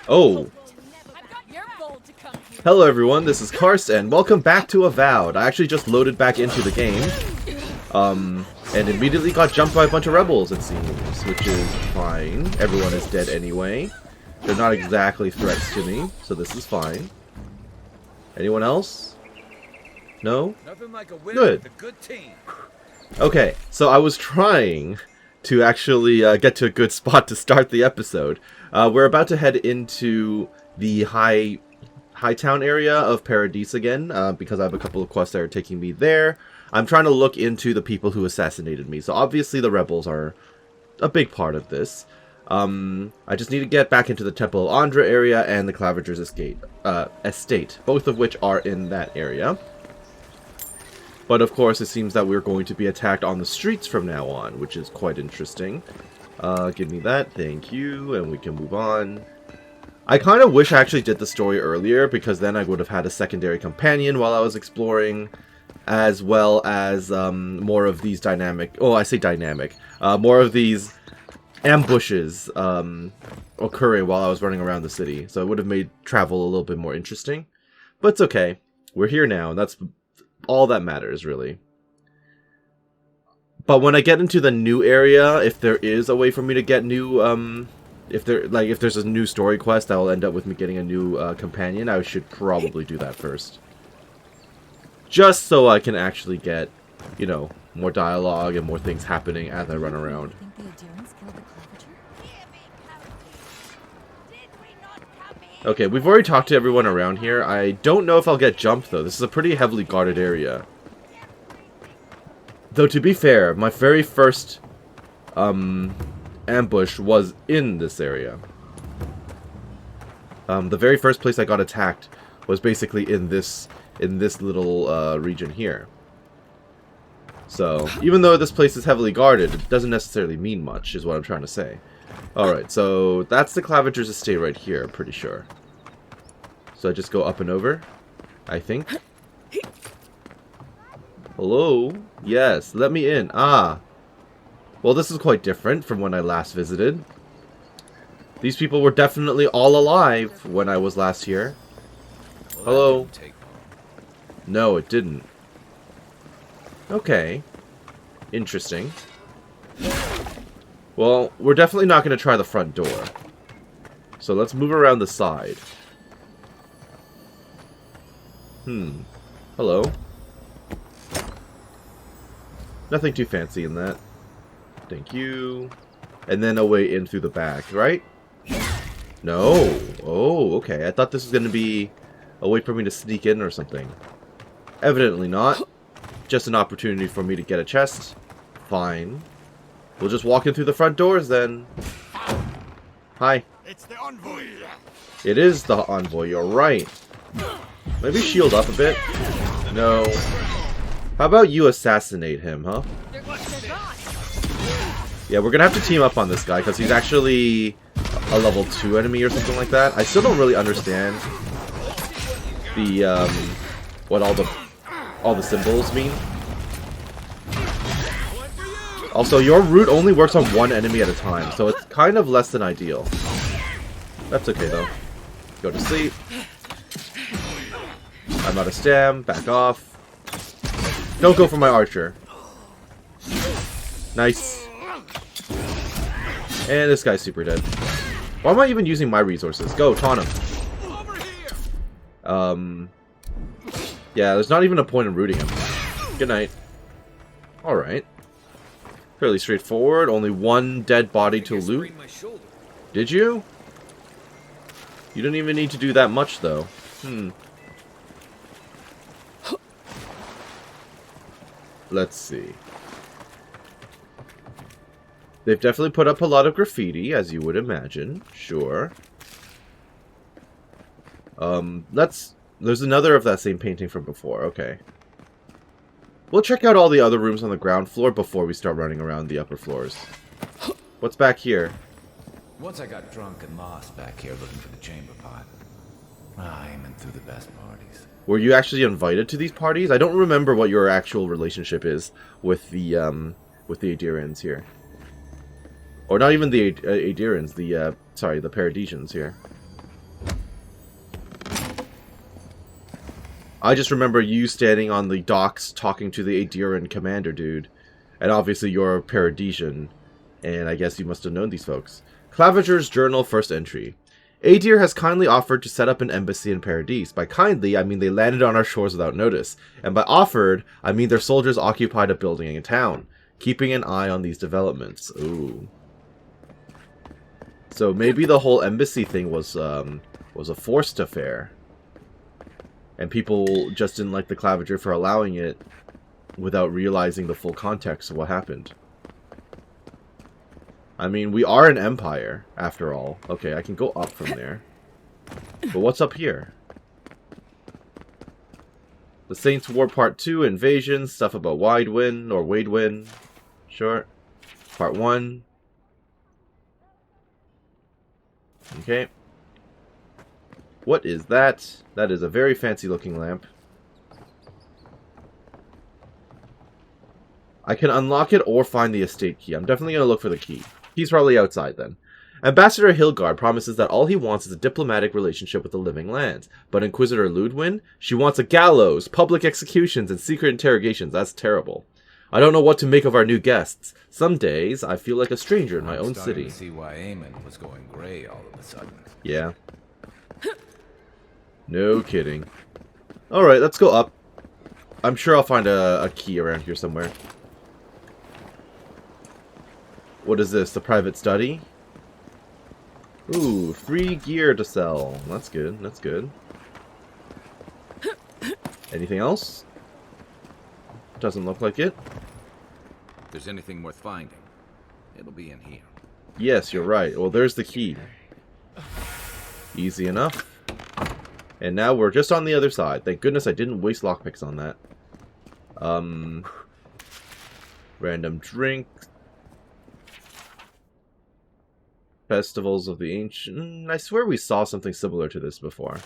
Oh. Hello everyone, this is Karst, and welcome back to Avowed. I actually just loaded back into the game. And immediately got jumped by a bunch of rebels, it seems, which is fine. Everyone is dead anyway. They're not exactly threats to me, so this is fine. Anyone else? No? Nothing like a win Good. with a good team. Okay, so I was trying to actually get to a good spot to start the episode. We're about to head into the Hightown area of Paradise again, because I have a couple of quests that are taking me there. I'm trying to look into the people who assassinated me, so obviously the rebels are a big part of this. I just need to get back into the Temple of Andra area and the Clavager's estate, both of which are in that area. But of course, it seems that we're going to be attacked on the streets from now on, which is quite interesting. Give me that, thank you, and we can move on. I kind of wish I actually did the story earlier, because then I would have had a secondary companion while I was exploring, as well as more of these more of these ambushes occurring while I was running around the city. So it would have made travel a little bit more interesting. But it's okay. We're here now, and that's all that matters, really. But when I get into the new area, if there is a way for me to get new, if there's a new story quest that will end up with me getting a new companion, I should probably do that first. Just so I can actually get, you know, more dialogue and more things happening as I run around. Okay, we've already talked to everyone around here. I don't know if I'll get jumped, though. This is a pretty heavily guarded area. Though, to be fair, my very first ambush was in this area. The very first place I got attacked was basically in this little region here. So, even though this place is heavily guarded, it doesn't necessarily mean much, is what I'm trying to say. Alright, so that's the Clavager's estate right here, I'm pretty sure. So I just go up and over, I think. Hello? Yes, let me in. Ah. Well, this is quite different from when I last visited. These people were definitely all alive when I was last here. Hello? No, it didn't. Okay. Interesting. Well, we're definitely not going to try the front door. So let's move around the side. Hello. Nothing too fancy in that. Thank you. And then a way in through the back, right? No. Oh, okay. I thought this was going to be a way for me to sneak in or something. Evidently not. Just an opportunity for me to get a chest. Fine. We'll just walk in through the front doors then. Hi. It's the envoy. It is the envoy, you're right. Maybe shield up a bit. No. How about you assassinate him, huh? Yeah, we're gonna have to team up on this guy because he's actually a level 2 enemy or something like that. I still don't really understand the what all the symbols mean. Also, your root only works on one enemy at a time, so it's kind of less than ideal. That's okay though. Go to sleep. I'm out of stam. Back off. Don't go for my archer. Nice. And this guy's super dead. Why am I even using my resources? Go, taunt him. Yeah, there's not even a point in rooting him. Good night. Alright. Fairly straightforward. Only one dead body to loot. Did you? You didn't even need to do that much, though. Let's see. They've definitely put up a lot of graffiti, as you would imagine. Sure. There's another of that same painting from before. Okay. We'll check out all the other rooms on the ground floor before we start running around the upper floors. What's back here? Once I got drunk and lost back here looking for the chamber pot. Aiming through the best parties. Were you actually invited to these parties? I don't remember what your actual relationship is with the Adirians here. Or not even the Adirians, the Paradisians here. I just remember you standing on the docks talking to the Adiran commander dude. And obviously you're a Paradisian, and I guess you must have known these folks. Claviger's Journal, first entry. Adir has kindly offered to set up an embassy in Paradise. By kindly, I mean they landed on our shores without notice. And by offered, I mean their soldiers occupied a building in town, keeping an eye on these developments. Ooh. So maybe the whole embassy thing was a forced affair. And people just didn't like the Claviger for allowing it without realizing the full context of what happened. I mean, we are an empire, after all. Okay, I can go up from there. But what's up here? The Saints War Part 2, Invasion, stuff about Lodwyn, or Lodwyn. Sure. Part 1. Okay. What is that? That is a very fancy looking lamp. I can unlock it or find the estate key. I'm definitely going to look for the key. He's probably outside then. Ambassador Hilgard promises that all he wants is a diplomatic relationship with the living lands. But Inquisitor Lodwyn, she wants a gallows, public executions, and secret interrogations. That's terrible. I don't know what to make of our new guests. Some days, I feel like a stranger in my own city. To see why Eamon was going gray all of a sudden. Yeah. No kidding. Alright, let's go up. I'm sure I'll find a key around here somewhere. What is this? The private study? Ooh, free gear to sell. That's good. That's good. Anything else? Doesn't look like it. If there's anything worth finding, it'll be in here. Yes, you're right. Well, there's the key. Easy enough. And now we're just on the other side. Thank goodness I didn't waste lockpicks on that. Random drink. Festivals of the Ancient. I swear we saw something similar to this before.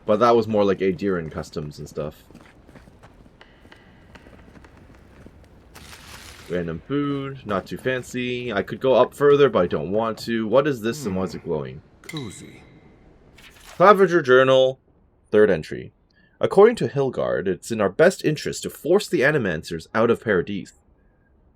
But that was more like Adiran customs and stuff. Random food. Not too fancy. I could go up further, but I don't want to. What is this and why is it glowing? Cozy. Claviger Journal, third entry. According to Hilgard, it's in our best interest to force the Animancers out of Paradise.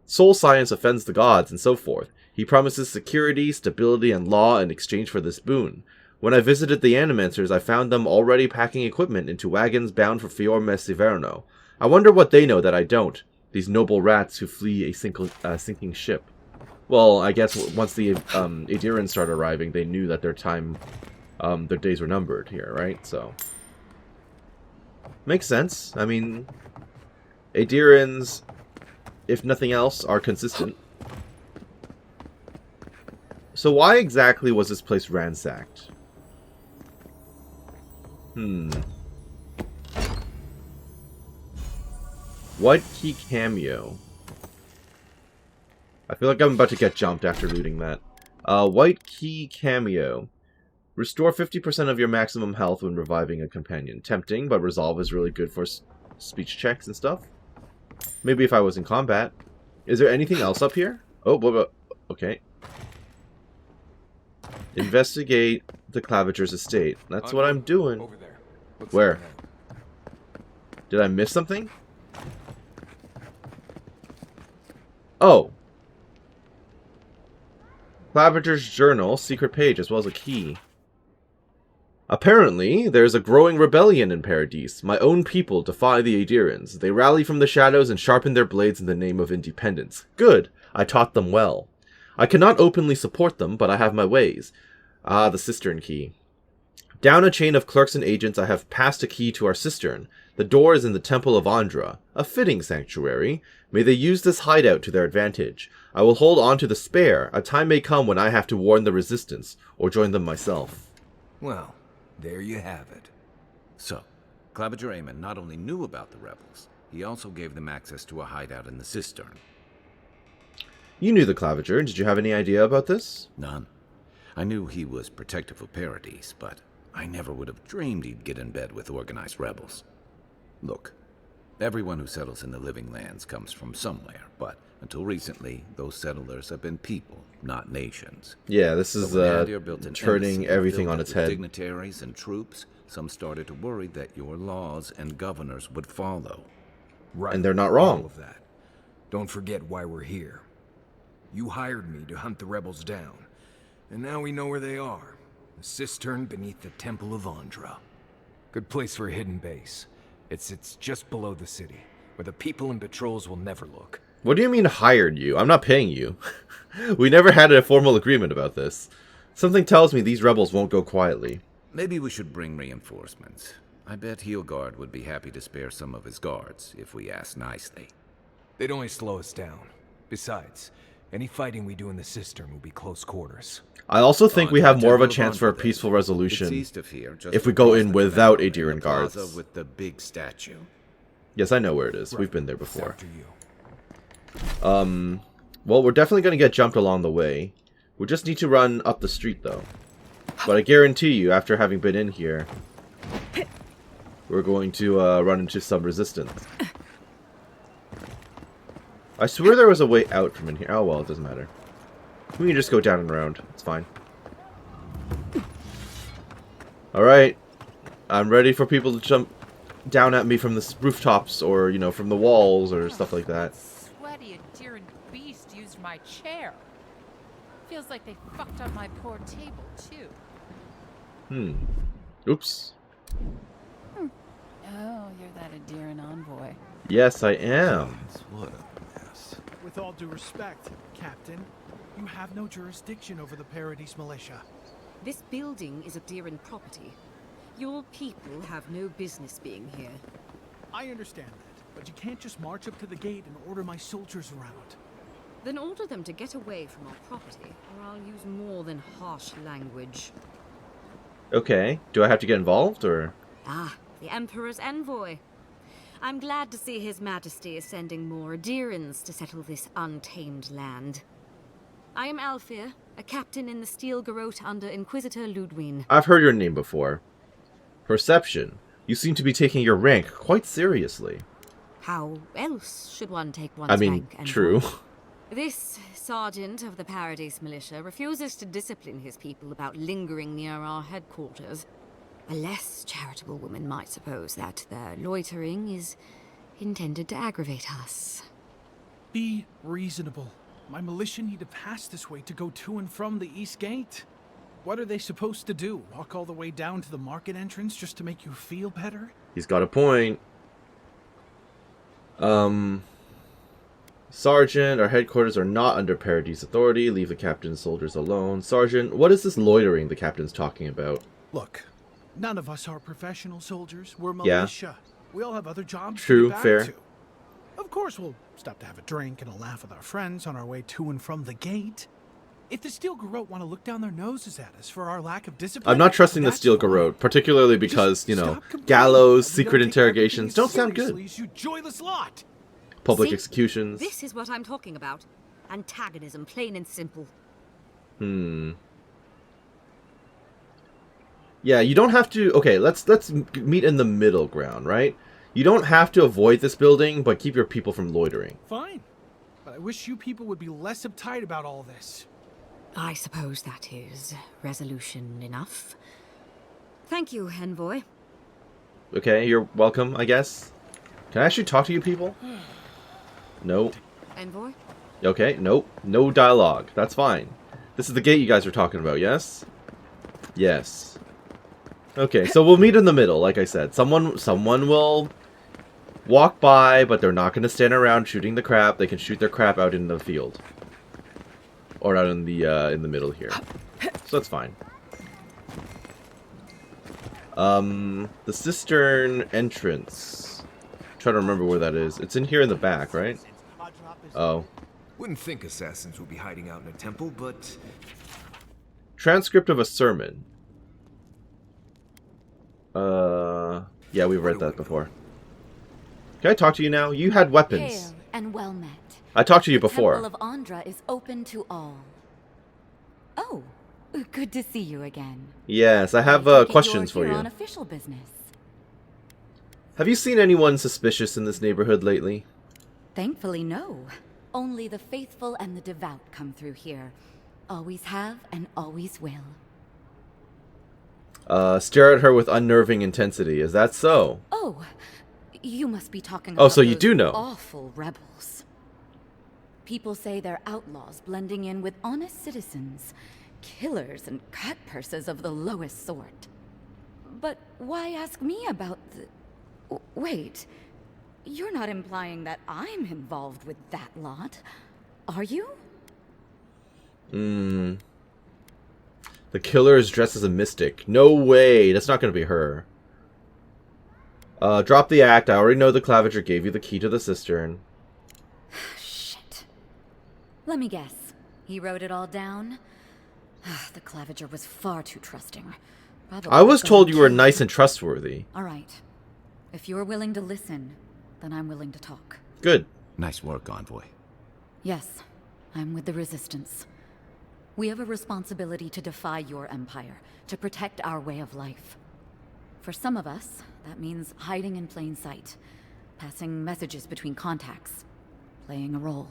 Soul science offends the gods, and so forth. He promises security, stability, and law in exchange for this boon. When I visited the Animancers, I found them already packing equipment into wagons bound for Fior Messiverno. I wonder what they know that I don't. These noble rats who flee a sinking ship. Well, I guess once the Adirans started arriving, they knew that their days were numbered here, right? So makes sense. I mean, Adirans, if nothing else, are consistent. So why exactly was this place ransacked? White key cameo. I feel like I'm about to get jumped after looting that. White key cameo. Restore 50% of your maximum health when reviving a companion. Tempting, but resolve is really good for speech checks and stuff. Maybe if I was in combat. Is there anything else up here? Oh, okay. Investigate the Claviger's estate. That's what I'm doing. Over there. Where? Did I miss something? Oh. Claviger's Journal, secret page, as well as a key. Apparently, there's a growing rebellion in Paradise. My own people defy the Adirans. They rally from the shadows and sharpen their blades in the name of independence. Good. I taught them well. I cannot openly support them, but I have my ways. Ah, the cistern key. Down a chain of clerks and agents, I have passed a key to our cistern. The door is in the Temple of Andra, a fitting sanctuary. May they use this hideout to their advantage. I will hold on to the spare. A time may come when I have to warn the resistance, or join them myself. Well, there you have it. So, Claviger Eamon not only knew about the rebels, he also gave them access to a hideout in the cistern. You knew the Claviger. Did you have any idea about this? None. I knew he was protective of Paradise, but I never would have dreamed he'd get in bed with organized rebels. Look, everyone who settles in the living lands comes from somewhere, but until recently, those settlers have been people, not nations. Yeah, this is So when Adir built an turning embassy everything filled on it its with head. dignitaries and troops, some started to worry that your laws and governors would follow. Right. And they're not wrong. All of that. Don't forget why we're here. You hired me to hunt the rebels down. And now we know where they are. The cistern beneath the Temple of Andra. Good place for a hidden base. It sits just below the city, where the people and patrols will never look. What do you mean hired you? I'm not paying you. We never had a formal agreement about this. Something tells me these rebels won't go quietly. Maybe we should bring reinforcements. I bet Heelguard would be happy to spare some of his guards if we asked nicely. They'd only slow us down. Besides, any fighting we do in the cistern will be close quarters. I also think we On to have more of a Temple chance for a Andra, peaceful then. It's resolution east of here, just if we go across in the without canal, Adrian the plaza guards. with the big statue. Yes, I know where it is. Right. We've been there before. After you. Well, we're definitely going to get jumped along the way. We just need to run up the street, though. But I guarantee you, after having been in here, we're going to run into some resistance. I swear there was a way out from in here. Oh, well, it doesn't matter. We can just go down and around. It's fine. Alright. I'm ready for people to jump down at me from the rooftops or, you know, from the walls or stuff like that. Sweaty Adirian beast used my chair. Feels like they fucked up my poor table, too. Oops. Oh, you're that Adirian envoy. Yes, I am. What a mess. With all due respect, Captain, you have no jurisdiction over the Paradise Militia. This building is Adirian property. Your people have no business being here. I understand that, but you can't just march up to the gate and order my soldiers around. Then order them to get away from our property, or I'll use more than harsh language. Okay. Do I have to get involved, or...? Ah, the Emperor's envoy. I'm glad to see His Majesty is sending more Adirians to settle this untamed land. I am Alfir, a captain in the Steel Garrote under Inquisitor Lodwyn. I've heard your name before. Perception. You seem to be taking your rank quite seriously. How else should one take one's rank? Envoy? True. This sergeant of the Paradise Militia refuses to discipline his people about lingering near our headquarters. A less charitable woman might suppose that their loitering is intended to aggravate us. Be reasonable. My militia need to pass this way to go to and from the East Gate. What are they supposed to do? Walk all the way down to the market entrance just to make you feel better? He's got a point. Sergeant, our headquarters are not under Paradise authority. Leave the captain's soldiers alone. Sergeant, what is this loitering the captain's talking about? Look, none of us are professional soldiers. We're Yeah. militia. We all have other jobs True, to get back fair. to. Of course, we'll stop to have a drink and a laugh with our friends on our way to and from the gate. If the Steel Garrote want to look down their noses at us for our lack of discipline, I'm not trusting the that's Steel fine. Garrote, particularly because, Just you know, stop complaining. gallows, We secret don't take interrogations everything don't sound seriously good. as you joyless lot. Public See? executions. This is what I'm talking about. Antagonism, plain and simple. Yeah, you don't have to... Okay, let's meet in the middle ground, right? You don't have to avoid this building, but keep your people from loitering. Fine. But I wish you people would be less uptight about all this. I suppose that is resolution enough. Thank you, envoy. Okay, you're welcome, I guess. Can I actually talk to you people? No. Envoy? Okay, nope. No dialogue. That's fine. This is the gate you guys are talking about, yes? Yes. Okay, so we'll meet in the middle, like I said. Someone will walk by, but they're not going to stand around shooting the crap. They can shoot their crap out in the field. Or out in the middle here. So that's fine. The cistern entrance. I'm trying to remember where that is. It's in here in the back, right? Oh. Wouldn't think assassins would be hiding out in a temple, but Transcript of a sermon. Yeah, we've read that before. Can I talk to you now? You had weapons. Hail and well met. I talked to you The before. Temple of Andra is open to all. Oh, good to see you again. Yes, I have Take it questions you're for here you. on official business. Have you seen anyone suspicious in this neighborhood lately? Thankfully, no. Only the faithful and the devout come through here. Always have and always will. Stare at her with unnerving intensity. Is that so? Oh, you must be talking Oh, about so you those do know. awful rebels. People say they're outlaws blending in with honest citizens, killers and cutpurses of the lowest sort. But why ask me about the... Wait, you're not implying that I'm involved with that lot, are you? The killer is dressed as a mystic. No way, that's not going to be her. Drop the act. I already know the Claviger gave you the key to the cistern. Shit. Let me guess. He wrote it all down? The Claviger was far too trusting. Probably I was gonna told you were kill nice him. and trustworthy. All right. If you're willing to listen, then I'm willing to talk. Good. Nice work, Envoy. Yes, I'm with the Resistance. We have a responsibility to defy your empire, to protect our way of life. For some of us, that means hiding in plain sight, passing messages between contacts, playing a role.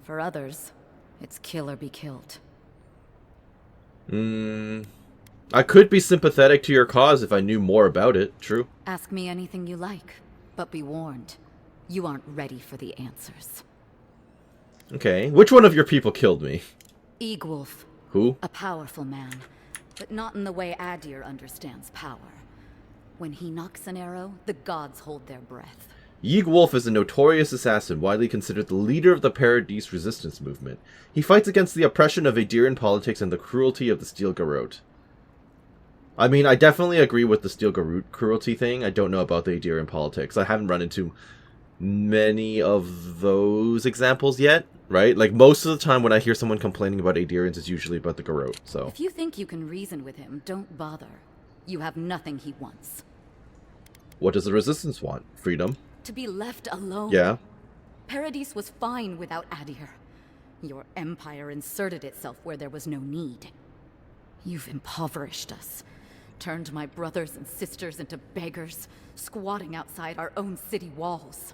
For others, it's kill or be killed. I could be sympathetic to your cause if I knew more about it, true. Ask me anything you like, but be warned. You aren't ready for the answers. Okay, which one of your people killed me? Egwulf. Who? A powerful man, but not in the way Adir understands power. When he knocks an arrow, the gods hold their breath. Egwulf is a notorious assassin, widely considered the leader of the Paradise resistance movement. He fights against the oppression of Adirian politics and the cruelty of the Steel Garrote. I mean, I definitely agree with the Steel Garrote cruelty thing. I don't know about the Adirian politics. I haven't run into many of those examples yet, right? Like, most of the time when I hear someone complaining about Adirians, it's usually about the Garrote, so... If you think you can reason with him, don't bother. You have nothing he wants. What does the Resistance want? Freedom? To be left alone. Yeah. Paradise was fine without Adir. Your empire inserted itself where there was no need. You've impoverished us. Turned my brothers and sisters into beggars, squatting outside our own city walls.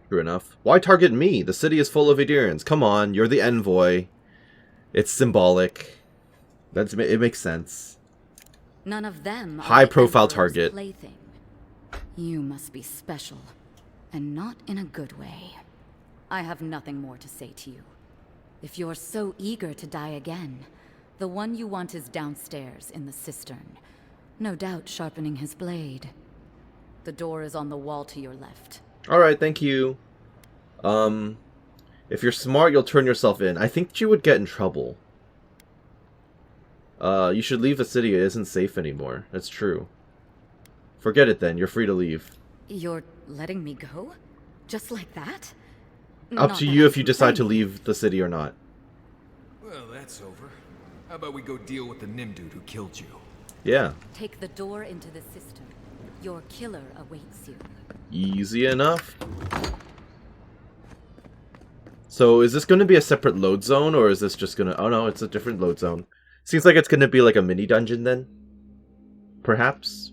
True enough. Why target me? The city is full of Adirians. Come on, you're the envoy. It's symbolic. It makes sense. None of them are High-profile the Emperor's target. plaything. You must be special, and not in a good way. I have nothing more to say to you. If you're so eager to die again, the one you want is downstairs in the cistern. No doubt sharpening his blade. The door is on the wall to your left. Alright, thank you. If you're smart, you'll turn yourself in. I think you would get in trouble. You should leave the city. It isn't safe anymore. That's true. Forget it then. You're free to leave. You're letting me go? Just like that? Up Not to that you I'm if you decide to complaining. leave the city or not. Well, that's over. How about we go deal with the Nim dude who killed you? Yeah. Take the door into the cistern. Your killer awaits you. Easy enough. So, is this going to be a separate load zone, or is this just going to... Oh no, it's a different load zone. Seems like it's going to be like a mini dungeon then. Perhaps.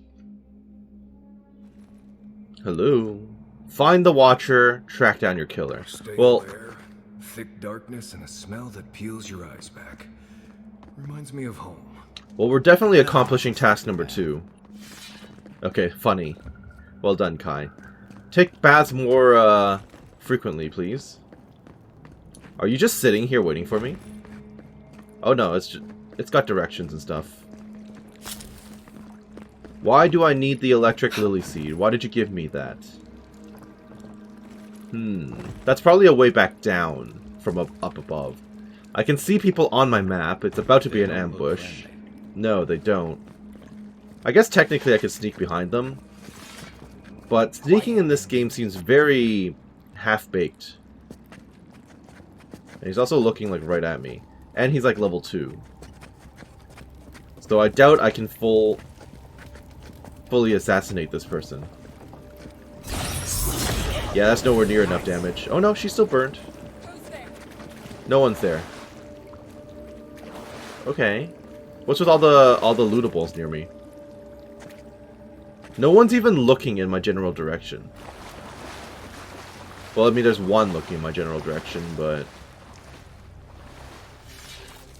Hello. Find the Watcher, track down your killer. Stale air, thick darkness, and a smell that peels your eyes back. Reminds me of home. Well, we're definitely accomplishing task number 2. Okay, funny. Well done, Kai. Take baths more, frequently, please. Are you just sitting here waiting for me? Oh no, it's got directions and stuff. Why do I need the electric lily seed? Why did you give me that? That's probably a way back down from up above. I can see people on my map. It's about to be an ambush. No, they don't. I guess technically I could sneak behind them. But sneaking in this game seems very half-baked. And he's also looking like right at me. And he's like level 2. So I doubt I can fully assassinate this person. Yeah, that's nowhere near enough damage. Oh no, she's still burnt. No one's there. Okay. What's with all the lootables near me? No one's even looking in my general direction. Well, I mean, there's one looking in my general direction, but...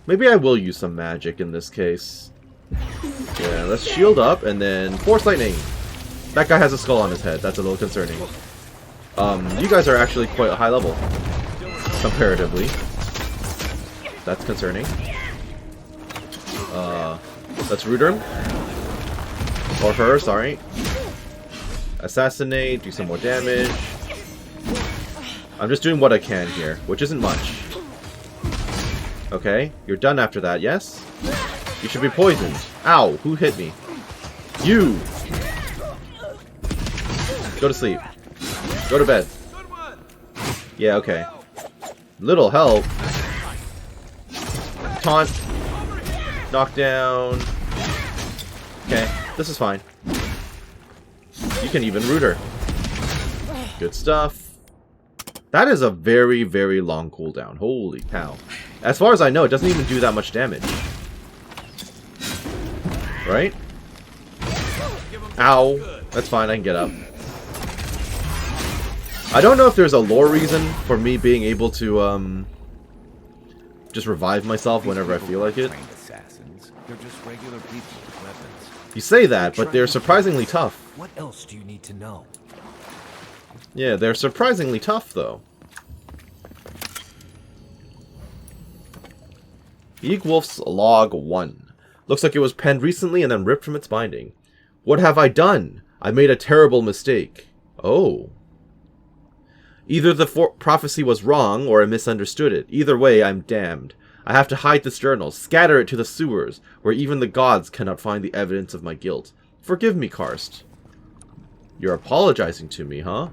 Maybe I will use some magic in this case. Yeah, let's shield up and then Force Lightning. That guy has a skull on his head. That's a little concerning. You guys are actually quite high level. Comparatively. That's concerning. Let's root him. Or her, sorry. Assassinate, do some more damage. I'm just doing what I can here, which isn't much. Okay, you're done after that, yes? You should be poisoned. Ow, who hit me? You! Go to sleep. Go to bed. Yeah, okay. Little help. Taunt. Knockdown. Okay, this is fine. You can even root her. Good stuff. That is a very, very long cooldown. Holy cow. As far as I know, it doesn't even do that much damage. Right? Ow. That's fine, I can get up. I don't know if there's a lore reason for me being able to, just revive myself whenever I feel like it. Assassins. They're just regular people with weapons. You say that, but they're surprisingly tough. What else do you need to know? Yeah, they're surprisingly tough, though. Eagwolf's Log 1. Looks like it was penned recently and then ripped from its binding. What have I done? I made a terrible mistake. Oh. Either the prophecy was wrong, or I misunderstood it. Either way, I'm damned. I have to hide this journal, scatter it to the sewers, where even the gods cannot find the evidence of my guilt. Forgive me, Karst. You're apologizing to me, huh?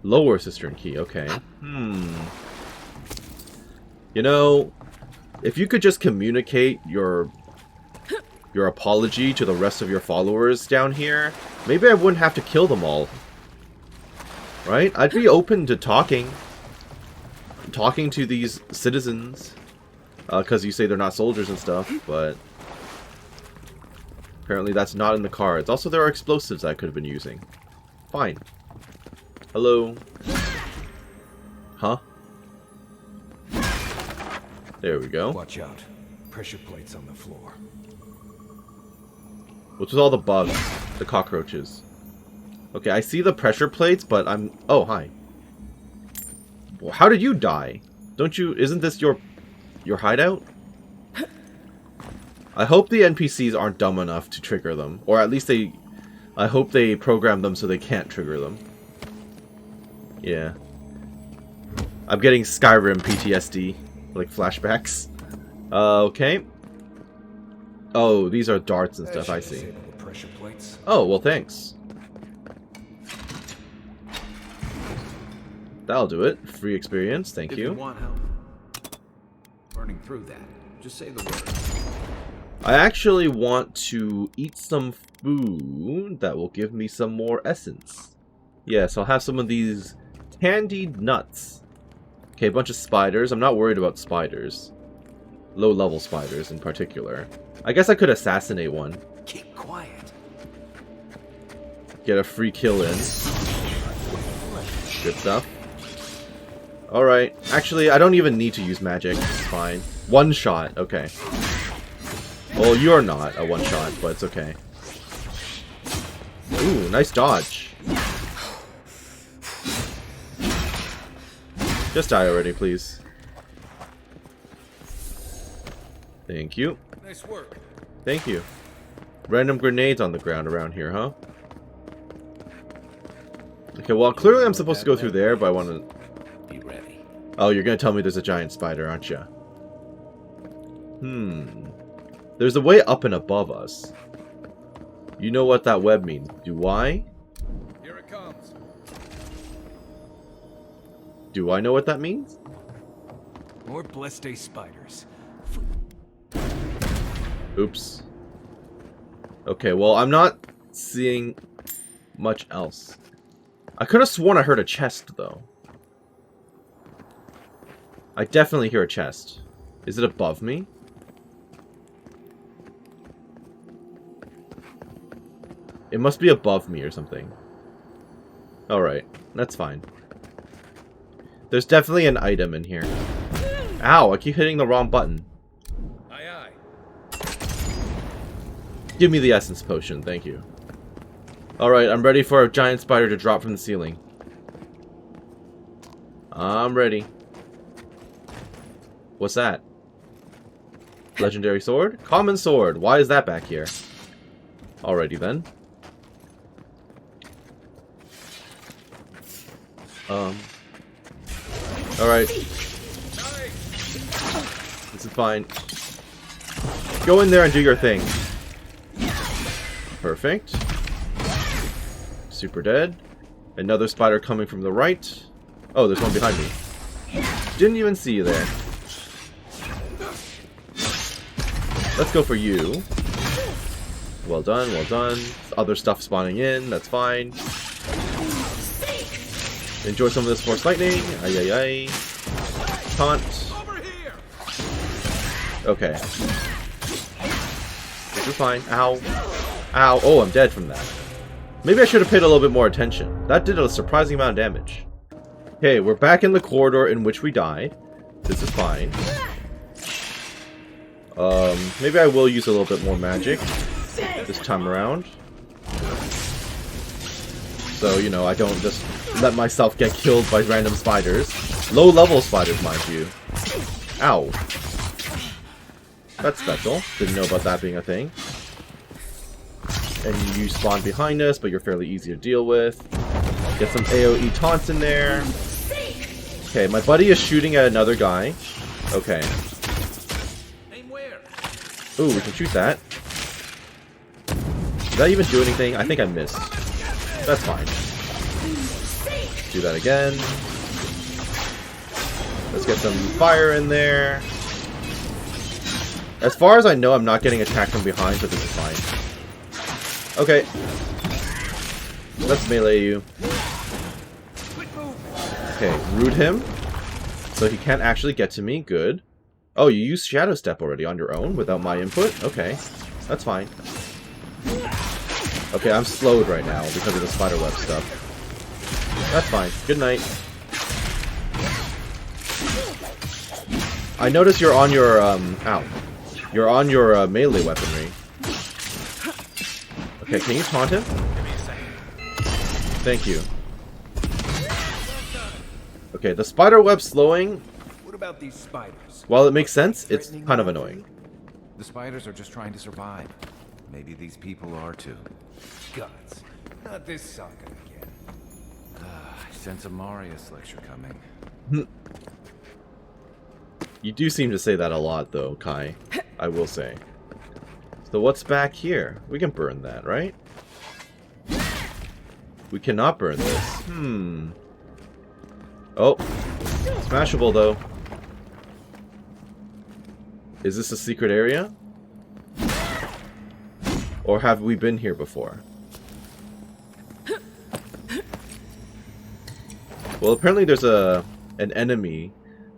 Lower cistern key, okay. You know, if you could just communicate your apology to the rest of your followers down here, maybe I wouldn't have to kill them all. Right? I'd be open to talking to these citizens. Because you say they're not soldiers and stuff, but apparently that's not in the cards. Also, there are explosives I could have been using. Fine. Hello? Huh? There we go. Watch out. Pressure plates on the floor. What's with all the bugs? The cockroaches. Okay, I see the pressure plates, but I'm... Oh, hi. How did you die? Don't you... Isn't this your hideout? I hope the NPCs aren't dumb enough to trigger them. Or at least they... I hope they program them so they can't trigger them. Yeah. I'm getting Skyrim PTSD. Like flashbacks. Okay. Oh, these are darts and stuff, I see. Pressure plates. Oh, well thanks. That'll do it. Free experience, thank If you. you want help burning through that, just say the word. I actually want to eat some food that will give me some more essence. Yes, I'll have some of these candied nuts. Okay, a bunch of spiders. I'm not worried about spiders. Low-level spiders in particular. I guess I could assassinate one. Keep quiet. Get a free kill in. Good stuff. Alright. Actually, I don't even need to use magic. It's fine. One shot. Okay. Well, you're not a one shot, but it's okay. Ooh, nice dodge. Just die already, please. Thank you. Nice work. Thank you. Random grenades on the ground around here, huh? Okay, well, clearly I'm supposed to go through there, but I want to... Be ready. Oh, you're going to tell me there's a giant spider, aren't you? There's a way up and above us. You know what that web means. Do I? Here it comes. Do I know what that means? More Blessed spiders. Oops. Okay, well, I'm not seeing much else. I could have sworn I heard a chest, though. I definitely hear a chest. Is it above me? It must be above me or something. Alright, that's fine. There's definitely an item in here. Ow, I keep hitting the wrong button. Aye, aye. Give me the essence potion, thank you. Alright, I'm ready for a giant spider to drop from the ceiling. I'm ready. What's that? Legendary sword? Common sword. Why is that back here? Alrighty then. Alright. This is fine. Go in there and do your thing. Perfect. Super dead. Another spider coming from the right. Oh, there's one behind me. Didn't even see you there. Let's go for you. Well done, well done. Other stuff spawning in, that's fine. Enjoy some of this force lightning. Ay ay ay. Taunt. Okay. This is fine. Ow. Ow. Oh, I'm dead from that. Maybe I should have paid a little bit more attention. That did a surprising amount of damage. Okay, we're back in the corridor in which we died. This is fine. Maybe I will use a little bit more magic this time around. So, you know, I don't just let myself get killed by random spiders. Low-level spiders, mind you. Ow. That's special. Didn't know about that being a thing. And you spawn behind us, but you're fairly easy to deal with. Get some AoE taunts in there. Okay, my buddy is shooting at another guy. Okay. Ooh, we can shoot that. Did that even do anything? I think I missed. That's fine. Do that again. Let's get some fire in there. As far as I know, I'm not getting attacked from behind, but this is fine. Okay. Let's melee you. Okay, root him. So he can't actually get to me. Good. Oh, you used Shadow Step already on your own without my input? Okay. That's fine. Okay, I'm slowed right now because of the spiderweb stuff. That's fine. Good night. I notice you're on your, ow. You're on your, melee weaponry. Okay, can you taunt him? Thank you. Okay, the spiderweb slowing... What about these spiders? While it makes sense, it's kind of annoying. The spiders are just trying to survive. Maybe these people are too. Guts. Not this sucker again. I sense a Marius lecture coming. You do seem to say that a lot, though, Kai. I will say. So what's back here? We can burn that, right? We cannot burn this. Oh. Smashable, though. Is this a secret area? Or have we been here before? Well, apparently there's an enemy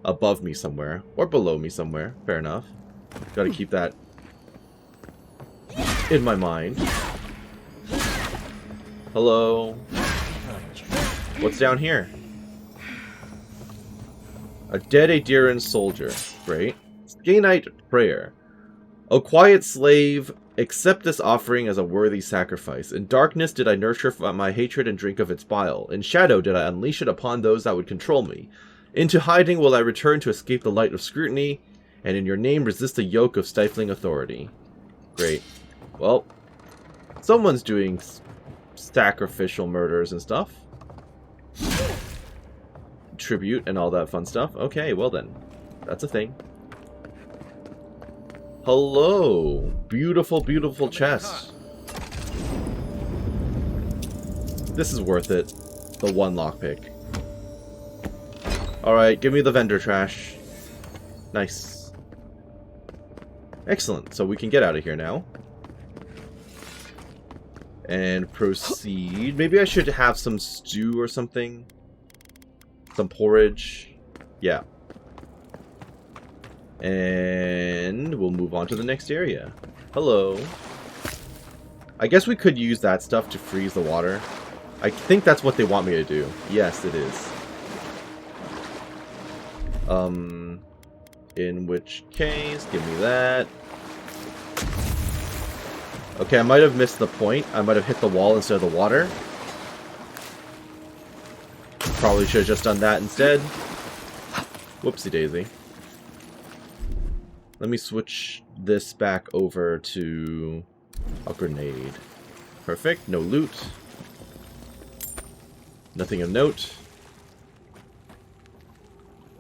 above me somewhere. Or below me somewhere. Fair enough. Gotta keep that in my mind. Hello? What's down here? A dead Adiran soldier. Great. Skainite prayer. O quiet slave, accept this offering as a worthy sacrifice. In darkness did I nurture my hatred and drink of its bile. In shadow did I unleash it upon those that would control me. Into hiding will I return to escape the light of scrutiny, and in your name resist the yoke of stifling authority. Great. Well, someone's doing sacrificial murders and stuff. Tribute and all that fun stuff. Okay, well then. That's a thing. Hello. Beautiful, beautiful chest. This is worth it. The one lockpick. Alright, give me the vendor trash. Nice. Excellent. So we can get out of here now. And proceed. Maybe I should have some stew or something. Some porridge. Yeah. And we'll move on to the next area. Hello. I guess we could use that stuff to freeze the water. I think that's what they want me to do. Yes, it is. In which case, give me that. Okay, I might have missed the point. I might have hit the wall instead of the water. Probably should have just done that instead. Whoopsie daisy. Let me switch this back over to a grenade. Perfect. No loot. Nothing of note.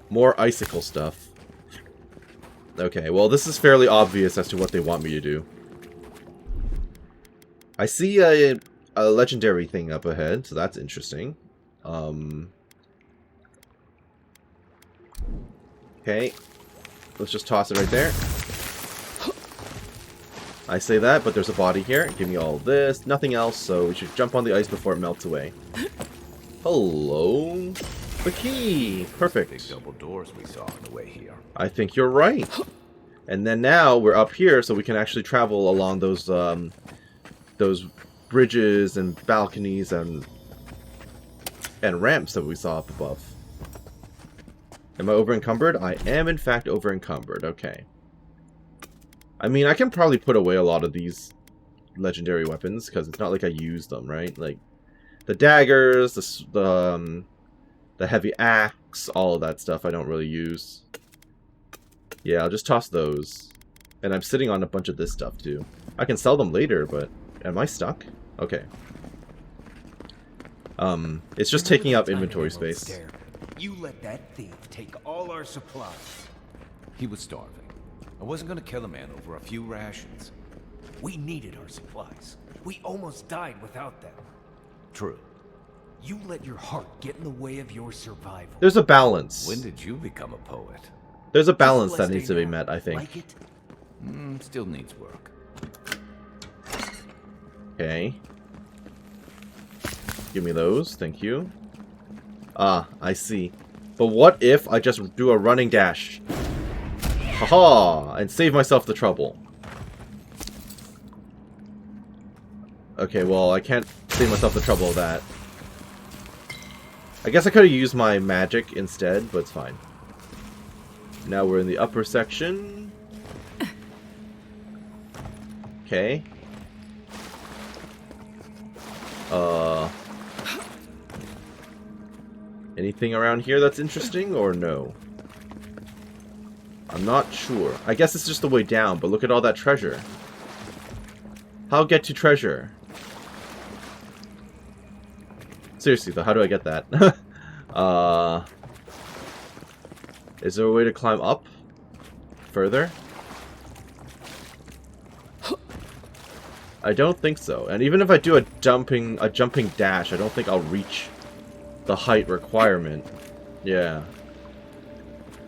More icicle stuff. Okay, well this is fairly obvious as to what they want me to do. I see a legendary thing up ahead, so that's interesting. Okay. Let's just toss it right there. I say that, but there's a body here. Give me all this. Nothing else, so we should jump on the ice before it melts away. Hello. The key. Perfect. Big double doors we saw on the way here. I think you're right. And then now we're up here, so we can actually travel along those bridges and balconies and ramps that we saw up above. Am I over encumbered? I am in fact over encumbered. Okay. I mean, I can probably put away a lot of these legendary weapons because it's not like I use them, right? Like the daggers, the heavy axe, all of that stuff I don't really use. Yeah, I'll just toss those. And I'm sitting on a bunch of this stuff too. I can sell them later, but am I stuck? Okay. It's just taking up inventory space. You let that thief take all our supplies. He was starving. I wasn't gonna kill a man over a few rations. We needed our supplies. We almost died without them. True. You let your heart get in the way of your survival. There's a balance. When did you become a poet? There's a balance that needs to be met, I think. Like it? Still needs work. Okay. Give me those, thank you. Ah, I see. But what if I just do a running dash? Haha! And save myself the trouble. Okay, well, I can't save myself the trouble of that. I guess I could have used my magic instead, but it's fine. Now we're in the upper section. Okay. Anything around here that's interesting, or no? I'm not sure. I guess it's just the way down, but look at all that treasure. How get to treasure? Seriously though, how do I get that? Is there a way to climb up? Further? I don't think so. And even if I do a jumping dash, I don't think I'll reach the height requirement. Yeah.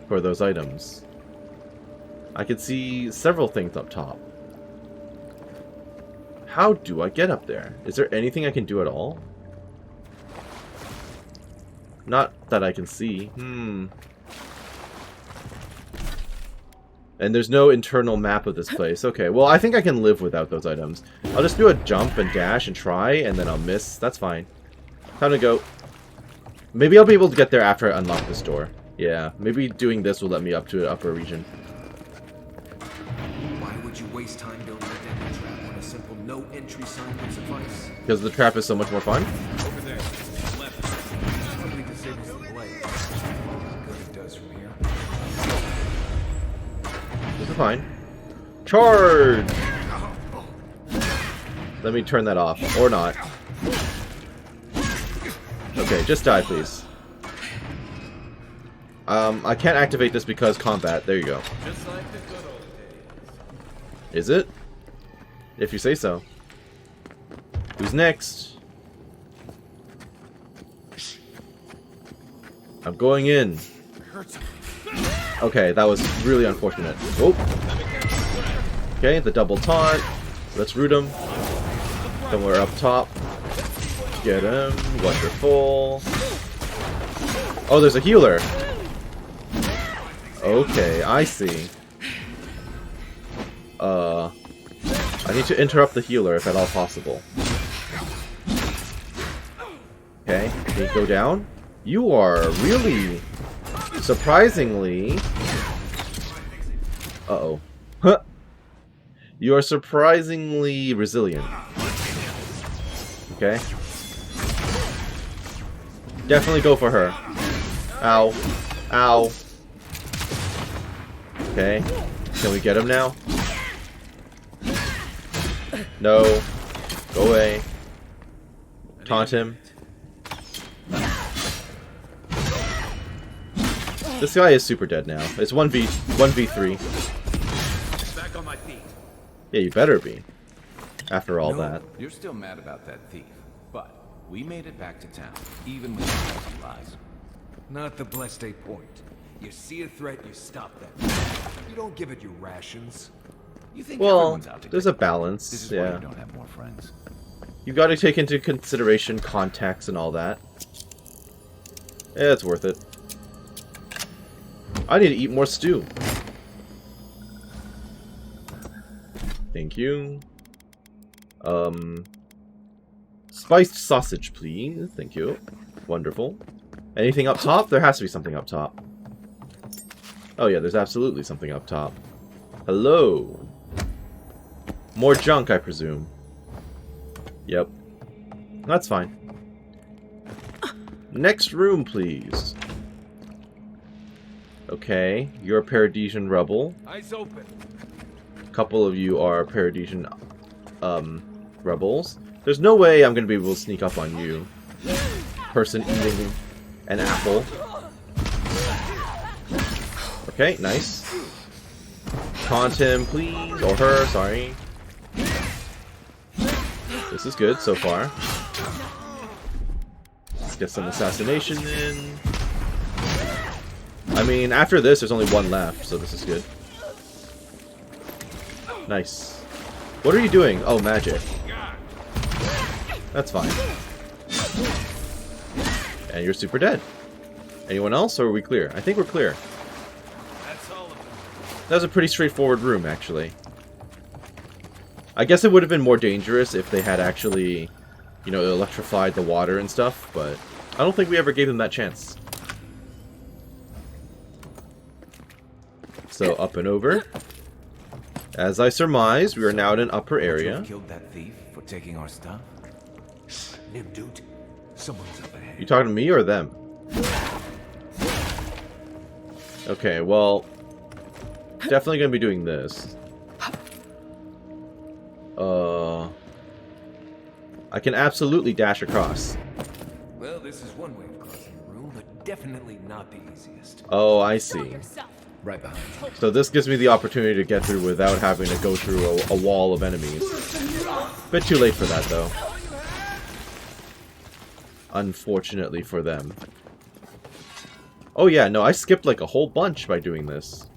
For those items. I can see several things up top. How do I get up there? Is there anything I can do at all? Not that I can see. And there's no internal map of this place. Okay, well, I think I can live without those items. I'll just do a jump and dash and try, and then I'll miss. That's fine. Time to go. Maybe I'll be able to get there after I unlock this door. Yeah, maybe doing this will let me up to the upper region. Why would you waste time building a deadly trap when a simple no entry sign would suffice? Because the trap is so much more fun? Over there. Left. Somebody disables the blade. Good it does from here. This is fine. Charge! Let me turn that off. Or not. Okay, just die, please. I can't activate this because combat. There you go. Just like the good old days. Is it? If you say so. Who's next? I'm going in. Okay, that was really unfortunate. Oh. Okay, the double taunt. Let's root him. Then we're up top. Get him. Wonderful. Oh, there's a healer. Okay, I see. I need to interrupt the healer if at all possible. Okay, can you go down? You are really surprisingly... Uh-oh. Huh. You are surprisingly resilient. Okay. Definitely go for her. Ow. Ow. Okay. Can we get him now? No. Go away. Taunt him. This guy is super dead now. It's 1v3. Back on my feet. Yeah, you better be. After all No, that. You're still mad about that thief, but we made it back to town, even with some lies. Not the blessed a point. You see a threat, you stop them. You don't give it your rations. You think Well, everyone's out to there's get a you. balance, This is why yeah. you don't have more friends. You gotta take into consideration context and all that. Yeah, it's worth it. I need to eat more stew. Thank you. Spiced sausage, please. Thank you. Wonderful. Anything up top? There has to be something up top. Oh yeah, there's absolutely something up top. Hello. More junk, I presume. Yep. That's fine. Next room, please. Okay, you're a Paradisian rebel. Eyes open. A couple of you are Paradisian, rebels. There's no way I'm gonna be able to sneak up on you. Person eating an apple. Okay, nice. Taunt him, please. Or her, sorry. This is good so far. Let's get some assassination in. I mean, after this, there's only one left, so this is good. Nice. What are you doing? Oh, magic. That's fine. And you're super dead. Anyone else, or are we clear? I think we're clear. That's all of them. That was a pretty straightforward room, actually. I guess it would have been more dangerous if they had actually, you know, electrified the water and stuff, but I don't think we ever gave them that chance. So, up and over. As I surmise, we are now in an upper area. Killed that thief for taking our stuff? Nim, dude. Someone's up ahead. You talking to me or them? Okay, well, definitely gonna be doing this. I can absolutely dash across. Well, this is one way of crossing the room, but definitely not the easiest. Oh, I see. Right behind you. So this gives me the opportunity to get through without having to go through a wall of enemies. Bit too late for that, though. Unfortunately for them. Oh yeah, no, I skipped like a whole bunch by doing this.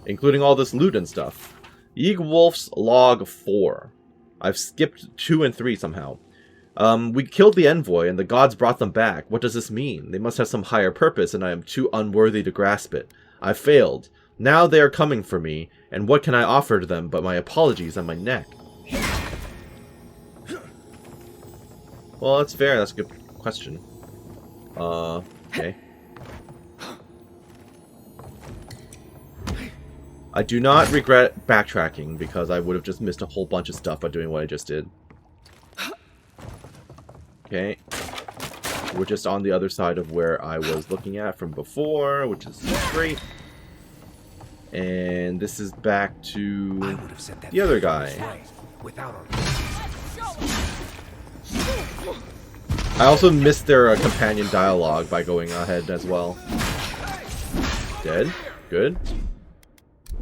Including all this loot and stuff. Yeagwolf's Log 4. I've skipped 2 and 3 somehow. We killed the envoy and the gods brought them back. What does this mean? They must have some higher purpose and I am too unworthy to grasp it. I failed. Now they are coming for me, and what can I offer to them but my apologies and my neck? Well, that's fair. That's a good question. Okay. I do not regret backtracking because I would have just missed a whole bunch of stuff by doing what I just did. Okay. We're just on the other side of where I was looking at from before, which is great. And this is back to I would have said that the other guy. right, without our... I also missed their companion dialogue by going ahead as well. Dead. Good.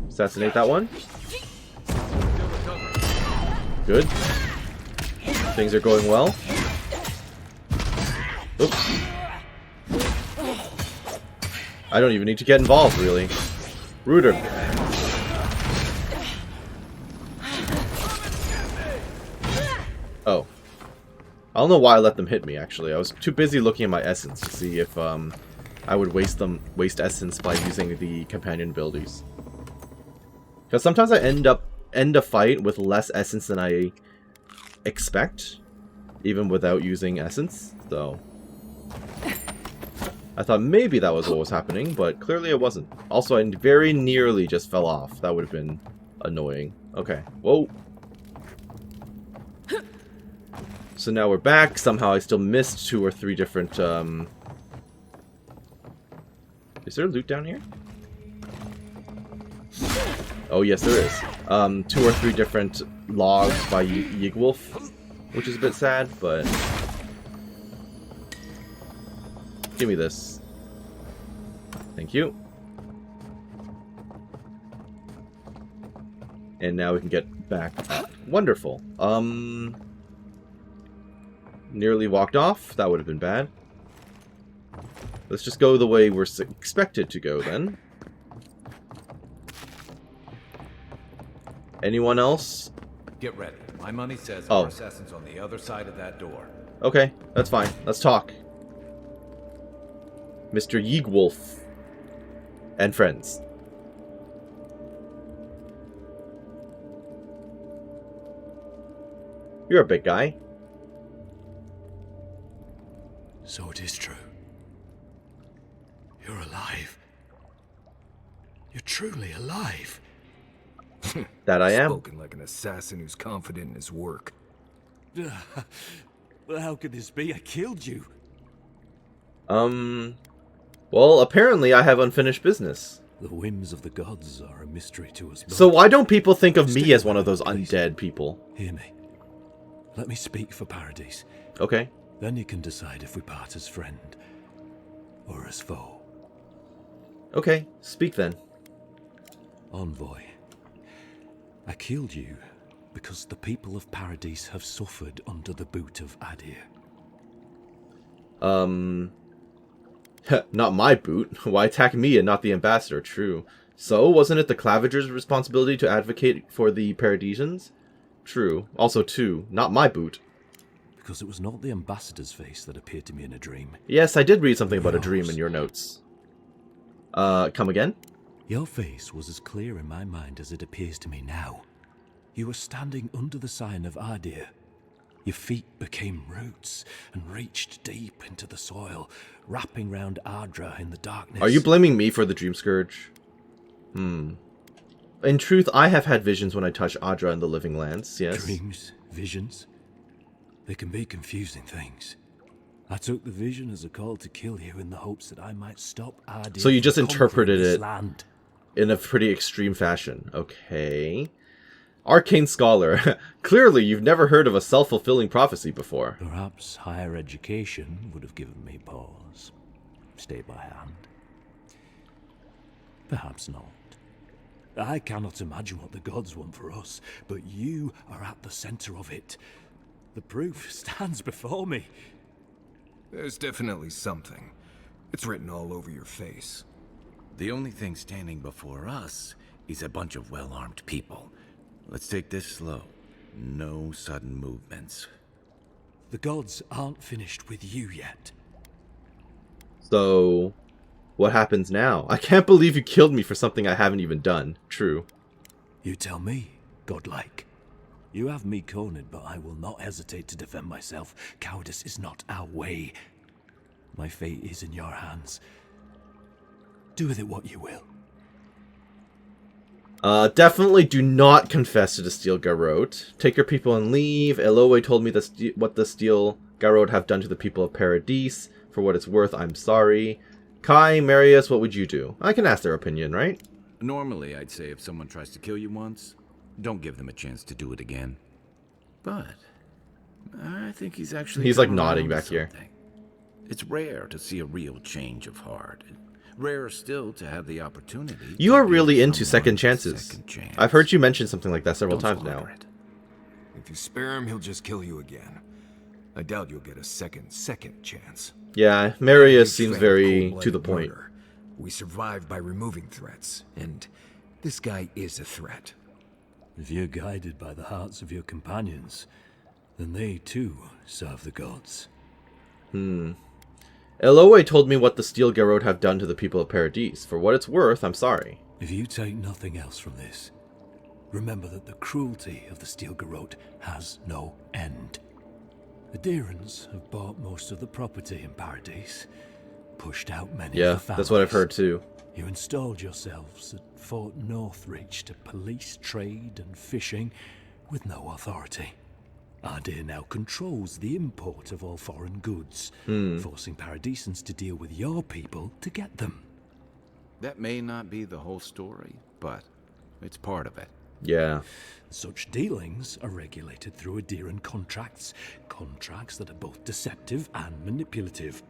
Assassinate that one. Good. Things are going well. Oops. I don't even need to get involved, really. Rooter. Oh. I don't know why I let them hit me, actually. I was too busy looking at my essence to see if I would waste essence by using the companion abilities. Because sometimes I end a fight with less essence than I expect, even without using essence, so... I thought maybe that was what was happening, but clearly it wasn't. Also, I very nearly just fell off. That would have been Annoying. Okay. Whoa. So now we're back. Somehow I still missed 2 or 3 different, Is there loot down here? Oh, yes, there is. 2 or 3 different logs by Yigwolf, which is a bit sad, but... Give me this. Thank you. And now we can get back. Wonderful. Nearly walked off. That would have been bad. Let's just go the way we're expected to go, then. Anyone else? Get ready. My money says Oh. our assassin's on the other side of that door. Okay, that's fine. Let's talk. Mr. Yigwolf. And friends. You're a big guy. So it is true. You're alive. You're truly alive. That I am. Spoken like an assassin who's confident in his work. Well, how could this be? I killed you. Well, apparently I have unfinished business. The whims of the gods are a mystery to us both. So why don't people think of me as one of those undead people? Hear me. Let me speak for Paradise. Okay. Then you can decide if we part as friend or as foe. Okay, speak then. Envoy, I killed you because the people of Paradise have suffered under the boot of Adir. Not my boot. Why attack me and not the ambassador? True. So, wasn't it the Claviger's responsibility to advocate for the Paradisians? True. Also, too, not my boot. Because it was not the ambassador's face that appeared to me in a dream. Yes, I did read something about a dream in your notes. Come again? Your face was as clear in my mind as it appears to me now. You were standing under the sign of Adir. Your feet became roots and reached deep into the soil, wrapping round Ardra in the darkness. Are you blaming me for the Dream Scourge? In truth, I have had visions when I touch Ardra in the Living Lands, yes. Dreams, visions, they can be confusing things. I took the vision as a call to kill you in the hopes that I might stop Adir. So you just from interpreted conquering this it land. in a pretty extreme fashion. Okay. Arcane Scholar. Clearly, you've never heard of a self-fulfilling prophecy before. Perhaps higher education would have given me pause. Stay by hand. Perhaps not. I cannot imagine what the gods want for us, but you are at the center of it. The proof stands before me. There's definitely something. It's written all over your face. The only thing standing before us is a bunch of well-armed people. Let's take this slow. No sudden movements. The gods aren't finished with you yet. So, what happens now? I can't believe you killed me for something I haven't even done. True. You tell me, godlike. You have me cornered, but I will not hesitate to defend myself. Cowardice is not our way. My fate is in your hands. Do with it what you will. Definitely do not confess to the Steel Garrote. Take your people and leave. Eloe told me what the Steel Garrote have done to the people of Paradise. For what it's worth, I'm sorry. Kai, Marius, what would you do? I can ask their opinion, right? Normally, I'd say if someone tries to kill you once, don't give them a chance to do it again. But I think he's actually... He's like come nodding around to back here. something. It's rare to see a real change of heart. Rarer still to have the opportunity. You to are give really into someone second a chances. second chance. I've heard you mention something like that several Don't times now. squander it. If you spare him, he'll just kill you again. I doubt you'll get a second chance. Yeah, Marius Big seems fan of very cold-blooded to the point. murder. We survive by removing threats, and this guy is a threat. If you're guided by the hearts of your companions, then they too serve the gods. Eloe told me what the Steel Garrote have done to the people of Paradise. For what it's worth, I'm sorry. If you take nothing else from this, remember that the cruelty of the Steel Garrote has no end. Adirans have bought most of the property in Paradise, pushed out many Yeah, of the families. that's what I've heard too. You installed yourselves at Fort Northreach to police trade and fishing with no authority. Ardea now controls the import of all foreign goods, forcing Paradisans to deal with your people to get them. That may not be the whole story, but it's part of it. Yeah. Such dealings are regulated through Aderan contracts, contracts that are both deceptive and manipulative.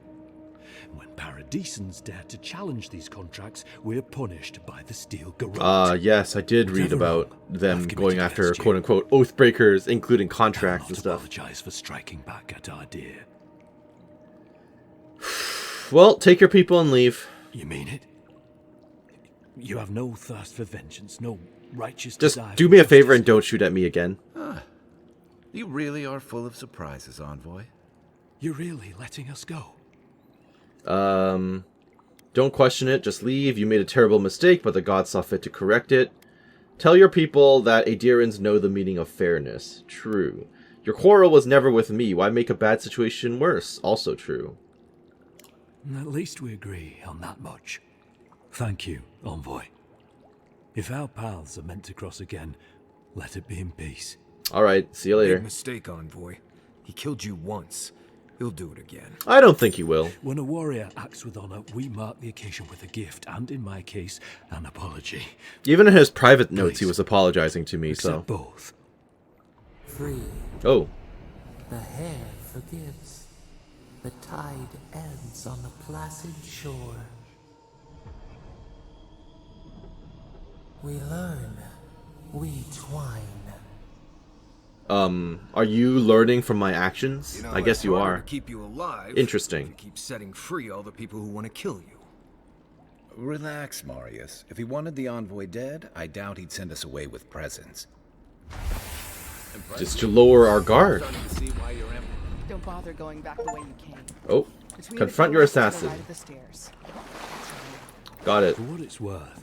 When Paradisans dare to challenge these contracts, we're punished by the Steel Garrote. Yes, I did read about them going after quote-unquote oathbreakers, including contracts and stuff. Apologize for striking back at Ardea. Well, take your people and leave. You mean it? You have no thirst for vengeance, no righteous Just desire do for me a favor justice? and don't shoot at me again. You really are full of surprises, Envoy. You're really letting us go? Don't question it, just leave. You made a terrible mistake, but the gods saw fit to correct it. Tell your people that Adirans know the meaning of fairness. True. Your quarrel was never with me. Why make a bad situation worse? Also true. At least we agree on that much. Thank you, Envoy. If our paths are meant to cross again, let it be in peace. Alright, see you later. Big mistake, Envoy. He killed you once. He'll do it again. I don't think he will. When a warrior acts with honor, we mark the occasion with a gift, and in my case, an apology. Even in his private notes, he was apologizing to me, so... Accept both. Free. Oh. The hair forgives. The tide ends on the placid shore. We learn. We twine. Are you learning from my actions? You know, I guess it's you harder are. to keep you alive. Interesting. To keep setting free all the people who want to kill you. Relax, Marius. If he wanted the Envoy dead, I doubt he'd send us away with presents. Just to lower our guard. Don't bother going back the way you came. Oh. Between Confront the your doors to the assassin. right of the stairs. Got it. For what it's worth,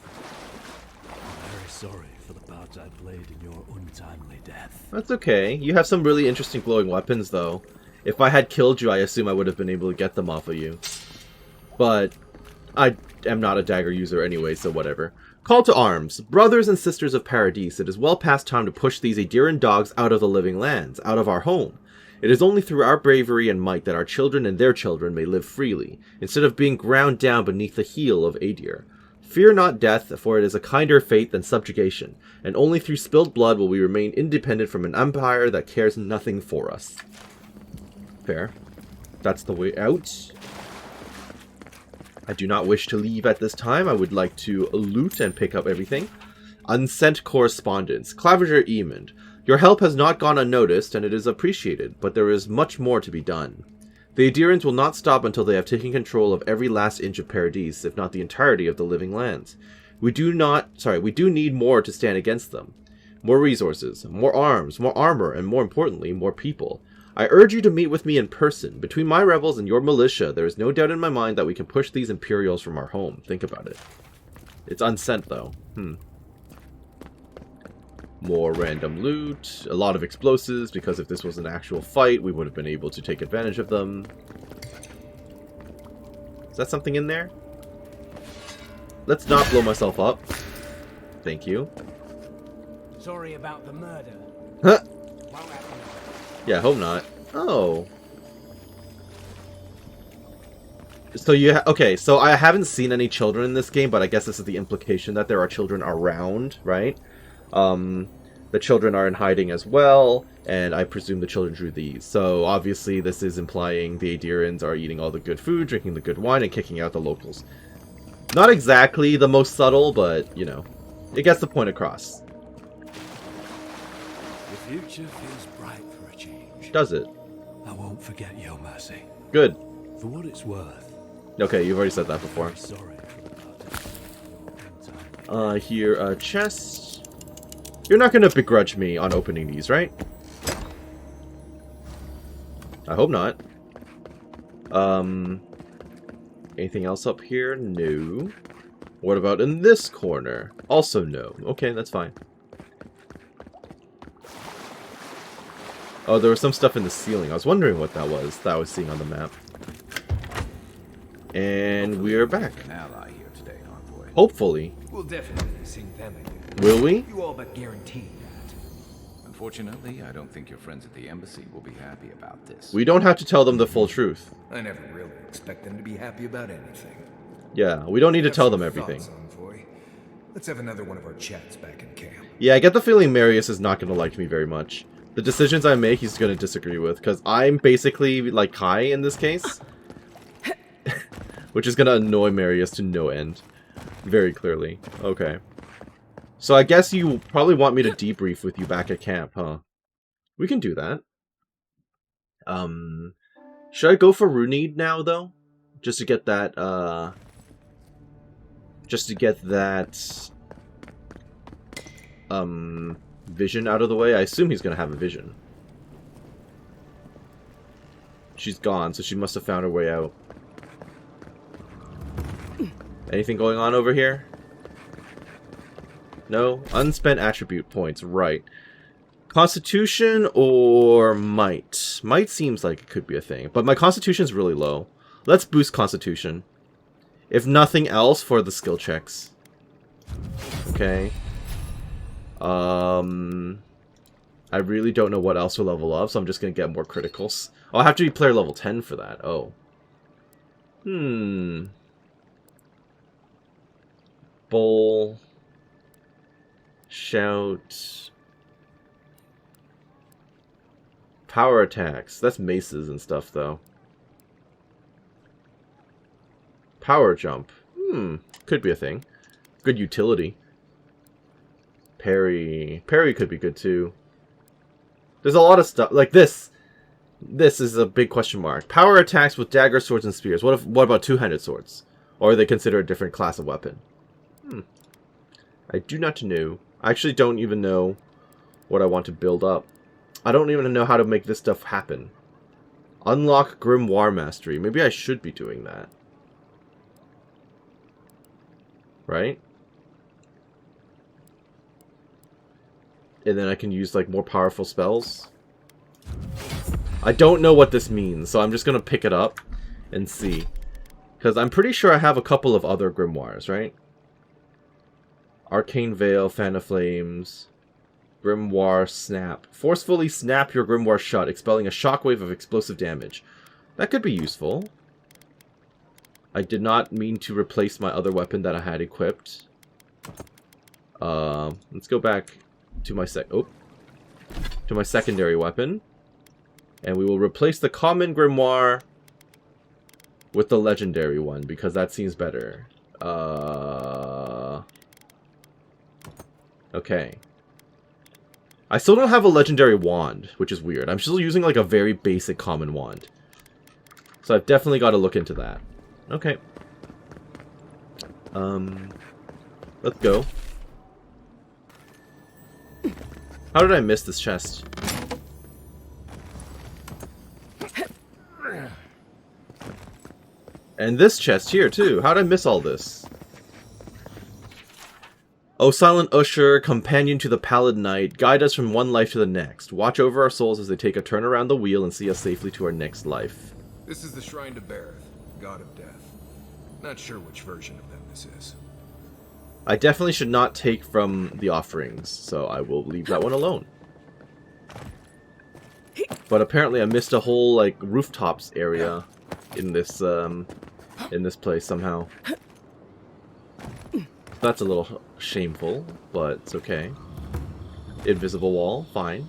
I'm very sorry for the part I played in your untimely death. That's okay. You have some really interesting glowing weapons, though. If I had killed you, I assume I would have been able to get them off of you. But I am not a dagger user anyway, so whatever. Call to arms. Brothers and sisters of Paradis, it is well past time to push these Aderan dogs out of the living lands, out of our home. It is only through our bravery and might that our children and their children may live freely, instead of being ground down beneath the heel of Adir. Fear not death, for it is a kinder fate than subjugation, and only through spilled blood will we remain independent from an empire that cares nothing for us. Fair. That's the way out. I do not wish to leave at this time. I would like to loot and pick up everything. Unsent correspondence. Claviger Emond. Your help has not gone unnoticed, and it is appreciated, but there is much more to be done. The Adirans will not stop until they have taken control of every last inch of Paradis, if not the entirety of the living lands. We do need more to stand against them. More resources, more arms, more armor, and more importantly, more people. I urge you to meet with me in person. Between my rebels and your militia, there is no doubt in my mind that we can push these Imperials from our home. Think about it. It's unsent, though. More random loot, a lot of explosives, because if this was an actual fight, we would have been able to take advantage of them. Is that something in there? Let's not blow myself up. Thank you. Sorry about the murder. Huh. Yeah, hope not. Oh. So okay, so I haven't seen any children in this game, but I guess this is the implication that there are children around, right? The children are in hiding as well, and I presume the children drew these. So obviously this is implying the Adirans are eating all the good food, drinking the good wine, and kicking out the locals. Not exactly the most subtle, but, you know, it gets the point across. The future feels bright for a change. Does it? I won't forget your mercy. Good. For what it's worth. Okay, you've already said that before. I'm sorry for the part. Here, a chest. You're not gonna begrudge me on opening these, right? I hope not. Anything else up here? No. What about in this corner? Also no. Okay, that's fine. Oh, there was some stuff in the ceiling. I was wondering what that was that I was seeing on the map. And we're back. An ally here today, Envoy. Hopefully. We'll definitely sing them again. Will we? You all but guaranteed that. Unfortunately, I don't think your friends at the embassy will be happy about this. We don't have to tell them the full truth. I never really expect them to be happy about anything. Yeah, we don't need to Have tell some them everything. thoughts, Envoy? Let's have another one of our chats back in camp. Yeah, I get the feeling Marius is not going to like me very much. The decisions I make, he's going to disagree with, because I'm basically like Kai in this case. Which is going to annoy Marius to no end. Very clearly. Okay. So I guess you probably want me to debrief with you back at camp, huh? We can do that. Should I go for Runeed now, though? Just to get that, vision out of the way. I assume he's gonna have a vision. She's gone, so she must have found her way out. Anything going on over here? No? Unspent attribute points, right. Constitution or might? Might seems like it could be a thing, but my constitution's really low. Let's boost constitution. If nothing else, for the skill checks. Okay. I really don't know what else to level up, so I'm just gonna get more criticals. Oh, I have to be player level 10 for that. Oh. Bowl. Shout. Power attacks. That's maces and stuff, though. Power jump. Could be a thing. Good utility. Parry. Parry could be good, too. There's a lot of stuff. Like this. This is a big question mark. Power attacks with daggers, swords, and spears. What about two-handed swords? Or are they considered a different class of weapon? I do not know. I actually don't even know what I want to build up. I don't even know how to make this stuff happen. Unlock Grimoire Mastery. Maybe I should be doing that. Right? And then I can use, like, more powerful spells. I don't know what this means, so I'm just gonna pick it up and see. Because I'm pretty sure I have a couple of other grimoires, right? Arcane Veil, Fan of Flames, Grimoire Snap. Forcefully snap your grimoire shut, expelling a shockwave of explosive damage. That could be useful. I did not mean to replace my other weapon that I had equipped. Let's go back to my secondary weapon. And we will replace the common grimoire with the legendary one, because that seems better. Okay. I still don't have a legendary wand, which is weird. I'm still using like a very basic common wand. So I've definitely got to look into that. Okay. Let's go. How did I miss this chest? And this chest here, too. How did I miss all this? O silent usher, companion to the pallid night, guide us from one life to the next. Watch over our souls as they take a turn around the wheel and see us safely to our next life. This is the Shrine to Bareth, God of Death. Not sure which version of them this is. I definitely should not take from the offerings, so I will leave that one alone. But apparently I missed a whole, like, rooftops area in this place somehow. That's a little shameful, but it's okay. Invisible wall, fine.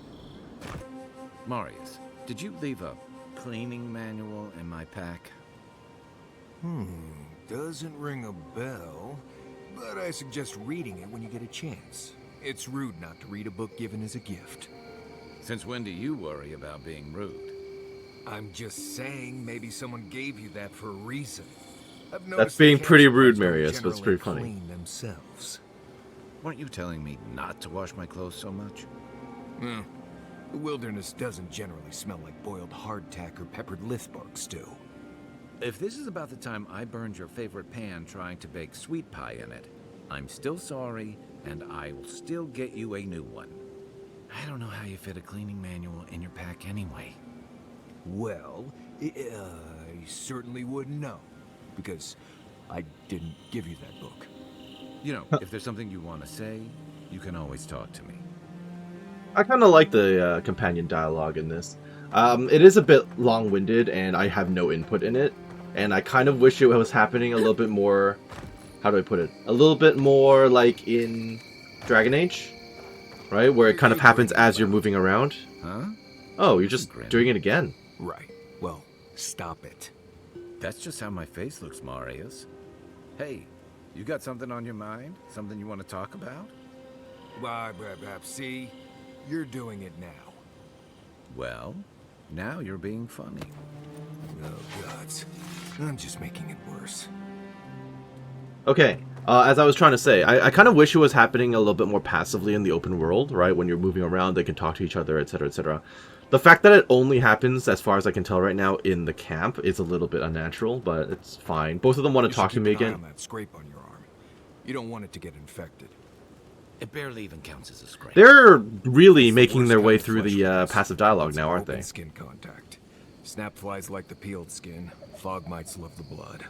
Marius, did you leave a cleaning manual in my pack? Doesn't ring a bell, but I suggest reading it when you get a chance. It's rude not to read a book given as a gift. Since when do you worry about being rude? I'm just saying, maybe someone gave you that for a reason. I've That's being pretty rude, Marius, but it's pretty funny. Clean themselves. Weren't you telling me not to wash my clothes so much? The wilderness doesn't generally smell like boiled hardtack or peppered lithbark stew. If this is about the time I burned your favorite pan trying to bake sweet pie in it, I'm still sorry, and I will still get you a new one. I don't know how you fit a cleaning manual in your pack anyway. Well, I certainly wouldn't know, because I didn't give you that book. You know, if there's something you want to say, you can always talk to me. I kind of like the companion dialogue in this. It is a bit long-winded, and I have no input in it. And I kind of wish it was happening a little bit more... How do I put it? A little bit more like in Dragon Age, right? Where it kind of happens as you're moving around. Huh? Oh, you're just doing it again. Right. Well, stop it. That's just how my face looks, Marius. Hey, you got something on your mind? Something you want to talk about? See? You're doing it now. Well, now you're being funny. Oh, gods. I'm just making it worse. Okay, as I was trying to say, I kind of wish it was happening a little bit more passively in the open world, right? When you're moving around, they can talk to each other, etc., etc. The fact that it only happens, as far as I can tell right now, in the camp is a little bit unnatural, but it's fine. Both of them want to talk to me again. On that scrape on your arm. You don't want it to get infected. It barely even counts as a scrape. They're really making their way through the passive dialogue now, aren't they? Skin contact. Snap flies like the peeled skin. Fog mites love the blood.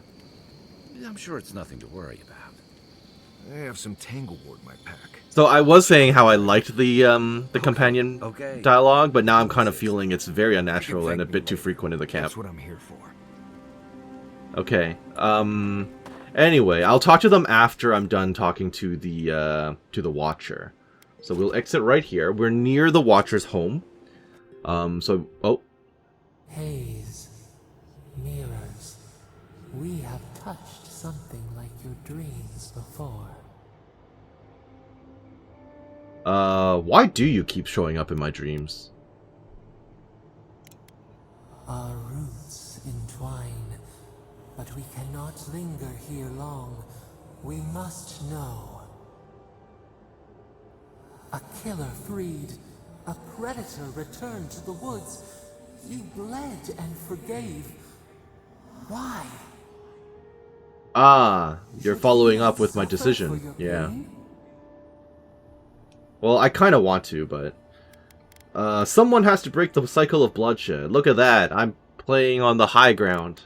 I'm sure it's nothing to worry about. I have some Tanglewood in my pack. So I was saying how I liked the companion Okay. dialogue, but now I'm kind of feeling it's very unnatural and a bit too frequent in the camp. That's what I'm here for. Okay. Anyway, I'll talk to them after I'm done talking to the Watcher. So we'll exit right here. We're near the Watcher's home. Oh. Haze, mirrors, we have touched something like your dreams before. Why do you keep showing up in my dreams? Our roots entwine, but we cannot linger here long. We must know. A killer freed, a predator returned to the woods. You bled and forgave. Why? Ah, you're following up with my decision. Yeah. Well, I kind of want to, but... someone has to break the cycle of bloodshed. Look at that. I'm playing on the high ground.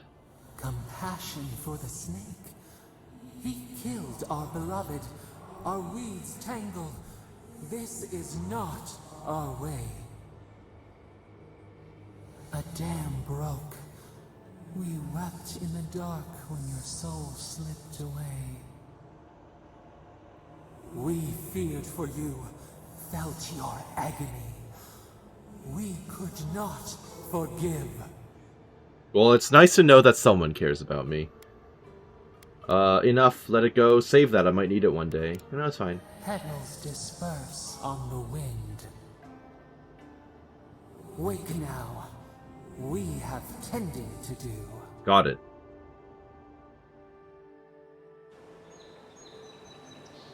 Compassion for the snake. He killed our beloved. Our weeds tangled. This is not our way. A dam broke. We wept in the dark when your soul slipped away. We feared for you, felt your agony. We could not forgive. Well, it's nice to know that someone cares about me. Enough, let it go. Save that, I might need it one day. No, it's fine. Petals disperse on the wind. Wake now. We have tending to do. Got it.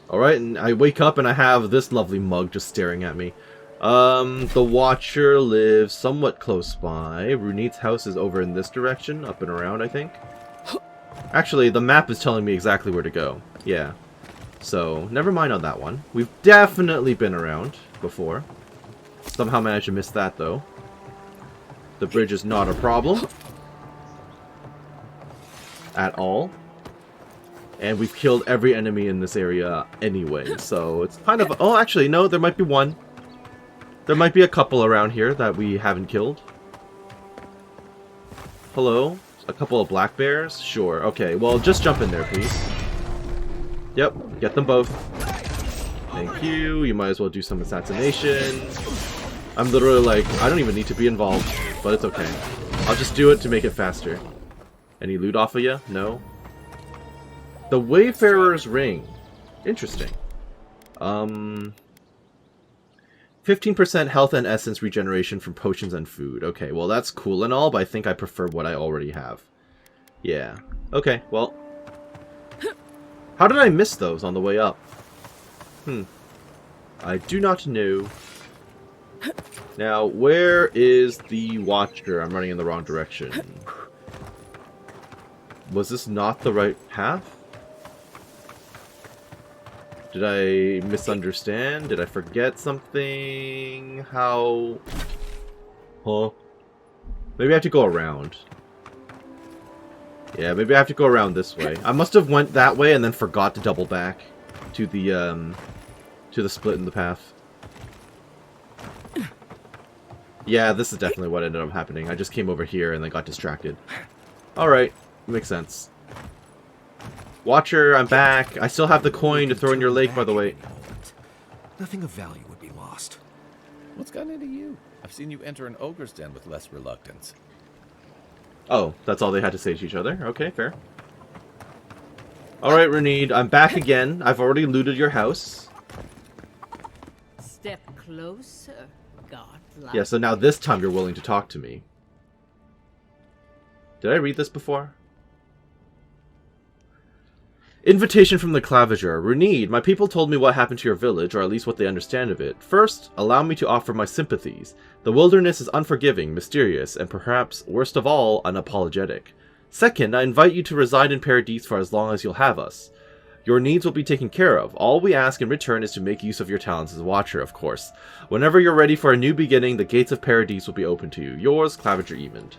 Alright, and I wake up and I have this lovely mug just staring at me. The Watcher lives somewhat close by. Runit's house is over in this direction, up and around, I think. Actually, the map is telling me exactly where to go. Yeah. So, never mind on that one. We've definitely been around before. Somehow managed to miss that, though. The bridge is not a problem. At all. And we've killed every enemy in this area anyway, so it's kind of... Oh, actually, no, there might be one. There might be a couple around here that we haven't killed. Hello? A couple of black bears? Sure, okay, well, just jump in there, please. Yep, get them both. Thank you, you might as well do some assassination. I'm literally like, I don't even need to be involved, but it's okay. I'll just do it to make it faster. Any loot off of you? No? The Wayfarer's Ring. Interesting. 15% health and essence regeneration from potions and food. Okay, well that's cool and all, but I think I prefer what I already have. Yeah. Okay, well. How did I miss those on the way up? I do not know. Now, where is the Watcher? I'm running in the wrong direction. Was this not the right path? Did I misunderstand? Did I forget something? How? Huh? Maybe I have to go around. Yeah, maybe I have to go around this way. I must have went that way and then forgot to double back. to the split in the path. Yeah, this is definitely what ended up happening. I just came over here and then got distracted. Alright, makes sense. Watcher, I'm back. I still have the coin to throw in your lake, by the way. Nothing of value would be lost. What's gotten into you? I've seen you enter an ogre's den with less reluctance. Oh, that's all they had to say to each other? Okay, fair. Alright, Renede, I'm back again. I've already looted your house. Step closer, godlike. Yeah, so now this time you're willing to talk to me. Did I read this before? Invitation from the Claviger. Renede, my people told me what happened to your village, or at least what they understand of it. First, allow me to offer my sympathies. The wilderness is unforgiving, mysterious, and perhaps, worst of all, unapologetic. Second, I invite you to reside in Paradise for as long as you'll have us. Your needs will be taken care of. All we ask in return is to make use of your talents as a watcher, of course. Whenever you're ready for a new beginning, the gates of Paradise will be open to you. Yours, Claviger Emond.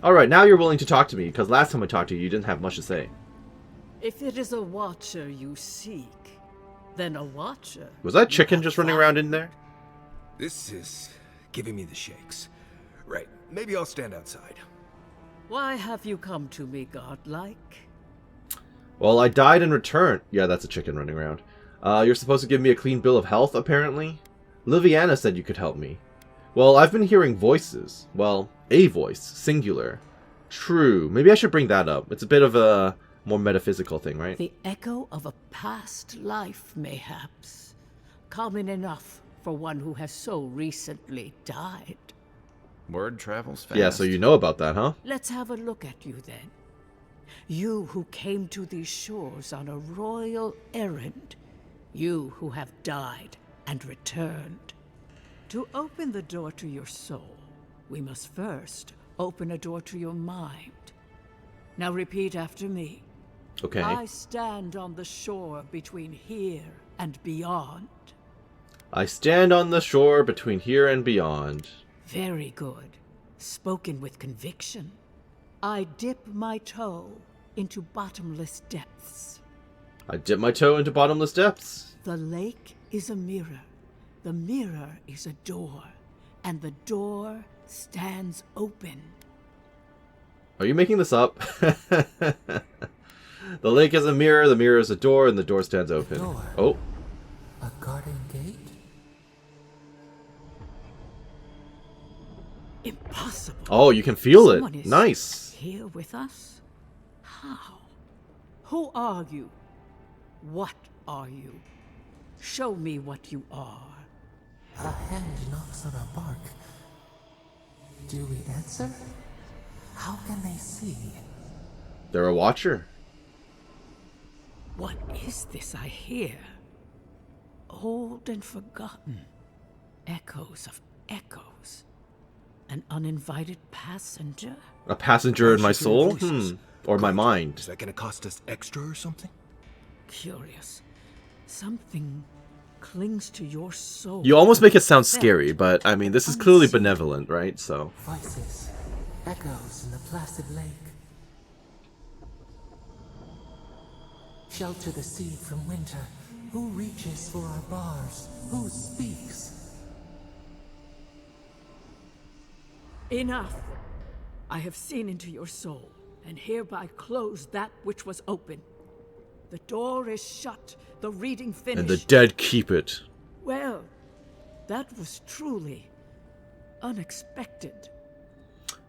Alright, now you're willing to talk to me, because last time I talked to you, you didn't have much to say. If it is a watcher you seek, then a watcher. Was that chicken just running around in there? This is giving me the shakes. Right, maybe I'll stand outside. Why have you come to me, godlike? Well, I died and returned. Yeah, that's a chicken running around. You're supposed to give me a clean bill of health, apparently? Liviana said you could help me. Well, I've been hearing voices. Well, a voice, singular. True, maybe I should bring that up. It's a bit of a more metaphysical thing, right? The echo of a past life, mayhaps. Common enough for one who has so recently died. Word travels fast. Yeah, so you know about that, huh? Let's have a look at you then. You who came to these shores on a royal errand. You who have died and returned. To open the door to your soul, we must first open a door to your mind. Now repeat after me. Okay. I stand on the shore between here and beyond. I stand on the shore between here and beyond. Very good. Spoken with conviction. I dip my toe into bottomless depths. I dip my toe into bottomless depths. The lake is a mirror. The mirror is a door. And the door stands open. Are you making this up? The lake is a mirror, the mirror is a door, and the door stands open. Door. Oh. A garden gate? Impossible. Oh, you can feel Someone it. is Nice. Here with us? How? Who are you? What are you? Show me what you are. A hand knocks on our bark. Do we answer? How can they see? They're a watcher. What is this I hear? Old and forgotten. Echoes of echoes. An uninvited passenger? A passenger in my soul? Voices. Or my mind. Is that gonna cost us extra or something? Curious. Something clings to your soul. You almost make it sound scary, but I mean, this is clearly benevolent, right? So. Voices. Echoes in the placid lake. Shelter the seed from winter. Who reaches for our bars? Who speaks? Enough! I have seen into your soul, and hereby close that which was open. The door is shut, the reading finished. And the dead keep it. Well, that was truly unexpected.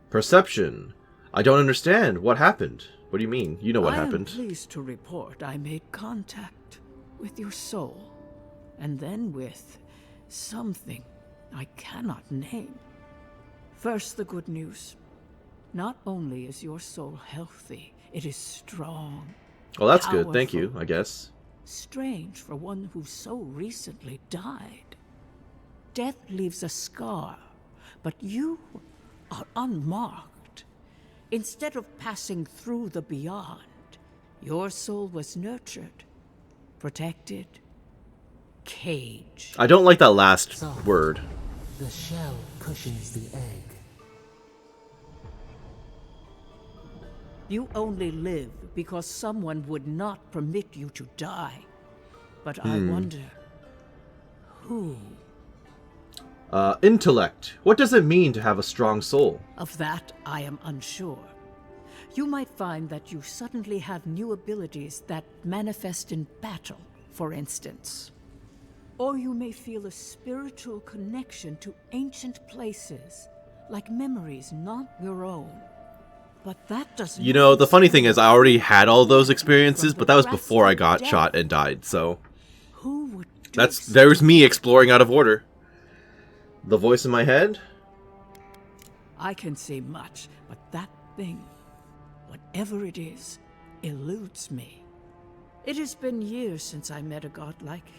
Perception. I don't understand. What happened? What do you mean? You know what happened. I am pleased to report I made contact with your soul, and then with something I cannot name. First, the good news. Not only is your soul healthy, it is strong. Well, that's good. Thank you, I guess. Strange for one who so recently died. Death leaves a scar, but you are unmarked. Instead of passing through the beyond, your soul was nurtured, protected, caged. I don't like that last Soft. word. The shell cushions the egg. You only live because someone would not permit you to die. But I wonder, who? Intellect. What does it mean to have a strong soul? Of that, I am unsure. You might find that you suddenly have new abilities that manifest in battle, for instance. Or you may feel a spiritual connection to ancient places, like memories not your own. But that doesn't... You know, the funny thing is I already had all those experiences, but that was before I got shot and died, so... Who would do There's me exploring out of order. The voice in my head? I can say much, but that thing, whatever it is, eludes me. It has been years since I met a godlike.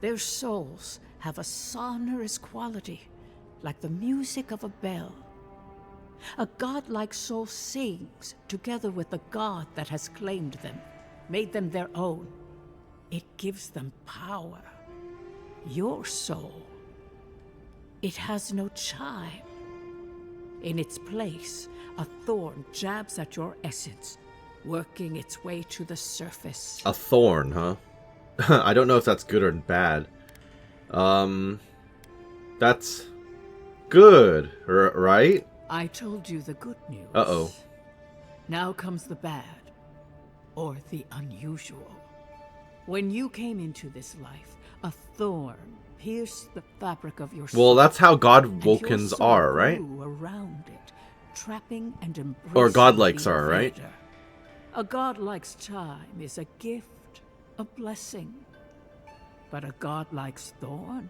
Their souls have a sonorous quality, like the music of a bell. A godlike soul sings together with the god that has claimed them, made them their own. It gives them power. Your soul, it has no chime. In its place, a thorn jabs at your essence, working its way to the surface. A thorn, huh? I don't know if that's good or bad. That's good, right? I told you the good news. Uh-oh. Now comes the bad, or the unusual. When you came into this life, a thorn pierced the fabric of your soul. Well, that's how and God-wokens your soul are, right? grew around it, trapping and embracing Or godlikes the are, right? invader. A godlike's chime is a gift, a blessing. But a godlike's thorn?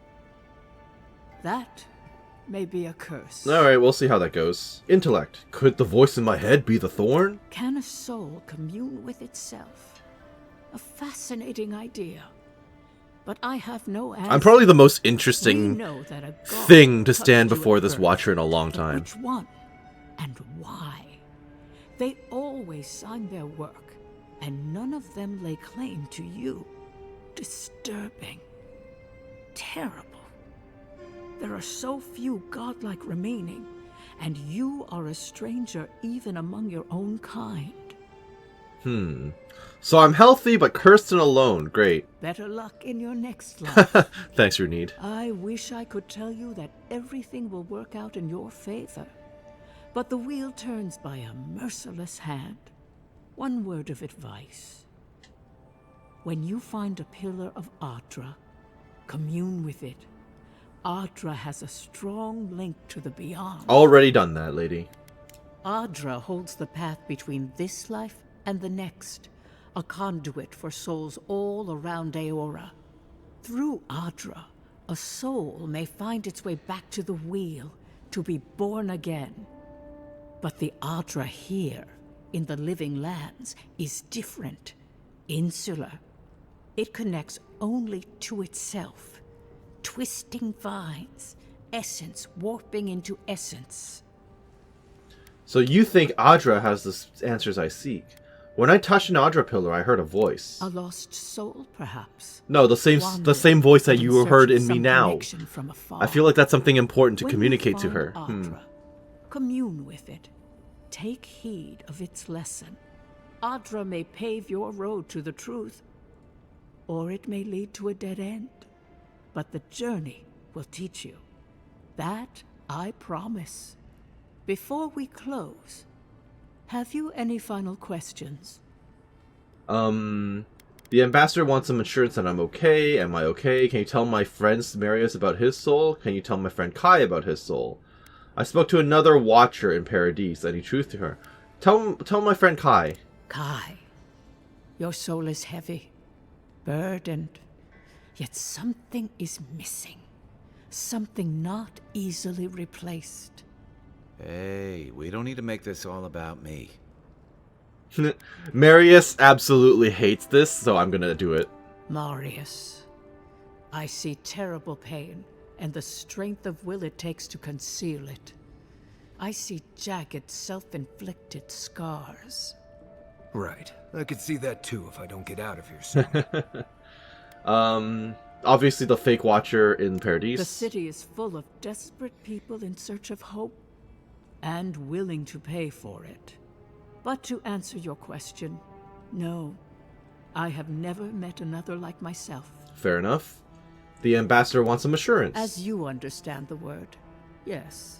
That may be a curse. Alright, we'll see how that goes. Intellect. Could the voice in my head be the thorn? Can a soul commune with itself? A fascinating idea. But I have no answer. I'm probably the most We interesting know that a god thing to touched stand you before at this birth, watcher in a long but time. Which one and why? They always sign their work, and none of them lay claim to you. Disturbing. Terrible. There are so few godlike remaining, and you are a stranger even among your own kind. So I'm healthy but cursed and alone. Great. Better luck in your next life. Thanks, Runid. I wish I could tell you that everything will work out in your favor. But the wheel turns by a merciless hand. One word of advice. When you find a pillar of Ardra, commune with it. Ardra has a strong link to the beyond. Already done that, lady. Ardra holds the path between this life and the next, a conduit for souls all around Aora. Through Ardra, a soul may find its way back to the wheel, to be born again. But the Ardra here, in the living lands, is different, insular. It connects only to itself, twisting vines, essence warping into essence. So you think Adra has the answers I seek? When I touched an Adra pillar, I heard a voice. A lost soul, perhaps? No, the same voice that you heard in me now. I feel like that's something important to communicate to her. Ardra, commune with it. Take heed of its lesson. Ardra may pave your road to the truth, or it may lead to a dead end. But the journey will teach you. That I promise. Before we close, have you any final questions? The ambassador wants some assurance that I'm okay. Am I okay? Can you tell my friend Marius about his soul? Can you tell my friend Kai about his soul? I spoke to another watcher in Paradise. Any truth to her? Tell my friend Kai. Kai, your soul is heavy, burdened, yet something is missing. Something not easily replaced. Hey, we don't need to make this all about me. Marius absolutely hates this, so I'm gonna do it. Marius, I see terrible pain and the strength of will it takes to conceal it. I see jagged, self-inflicted scars. Right. I could see that too if I don't get out of here soon. Obviously the fake watcher in Paradise. The city is full of desperate people in search of hope and willing to pay for it. But to answer your question, no. I have never met another like myself. Fair enough. The ambassador wants some assurance. As you understand the word, yes.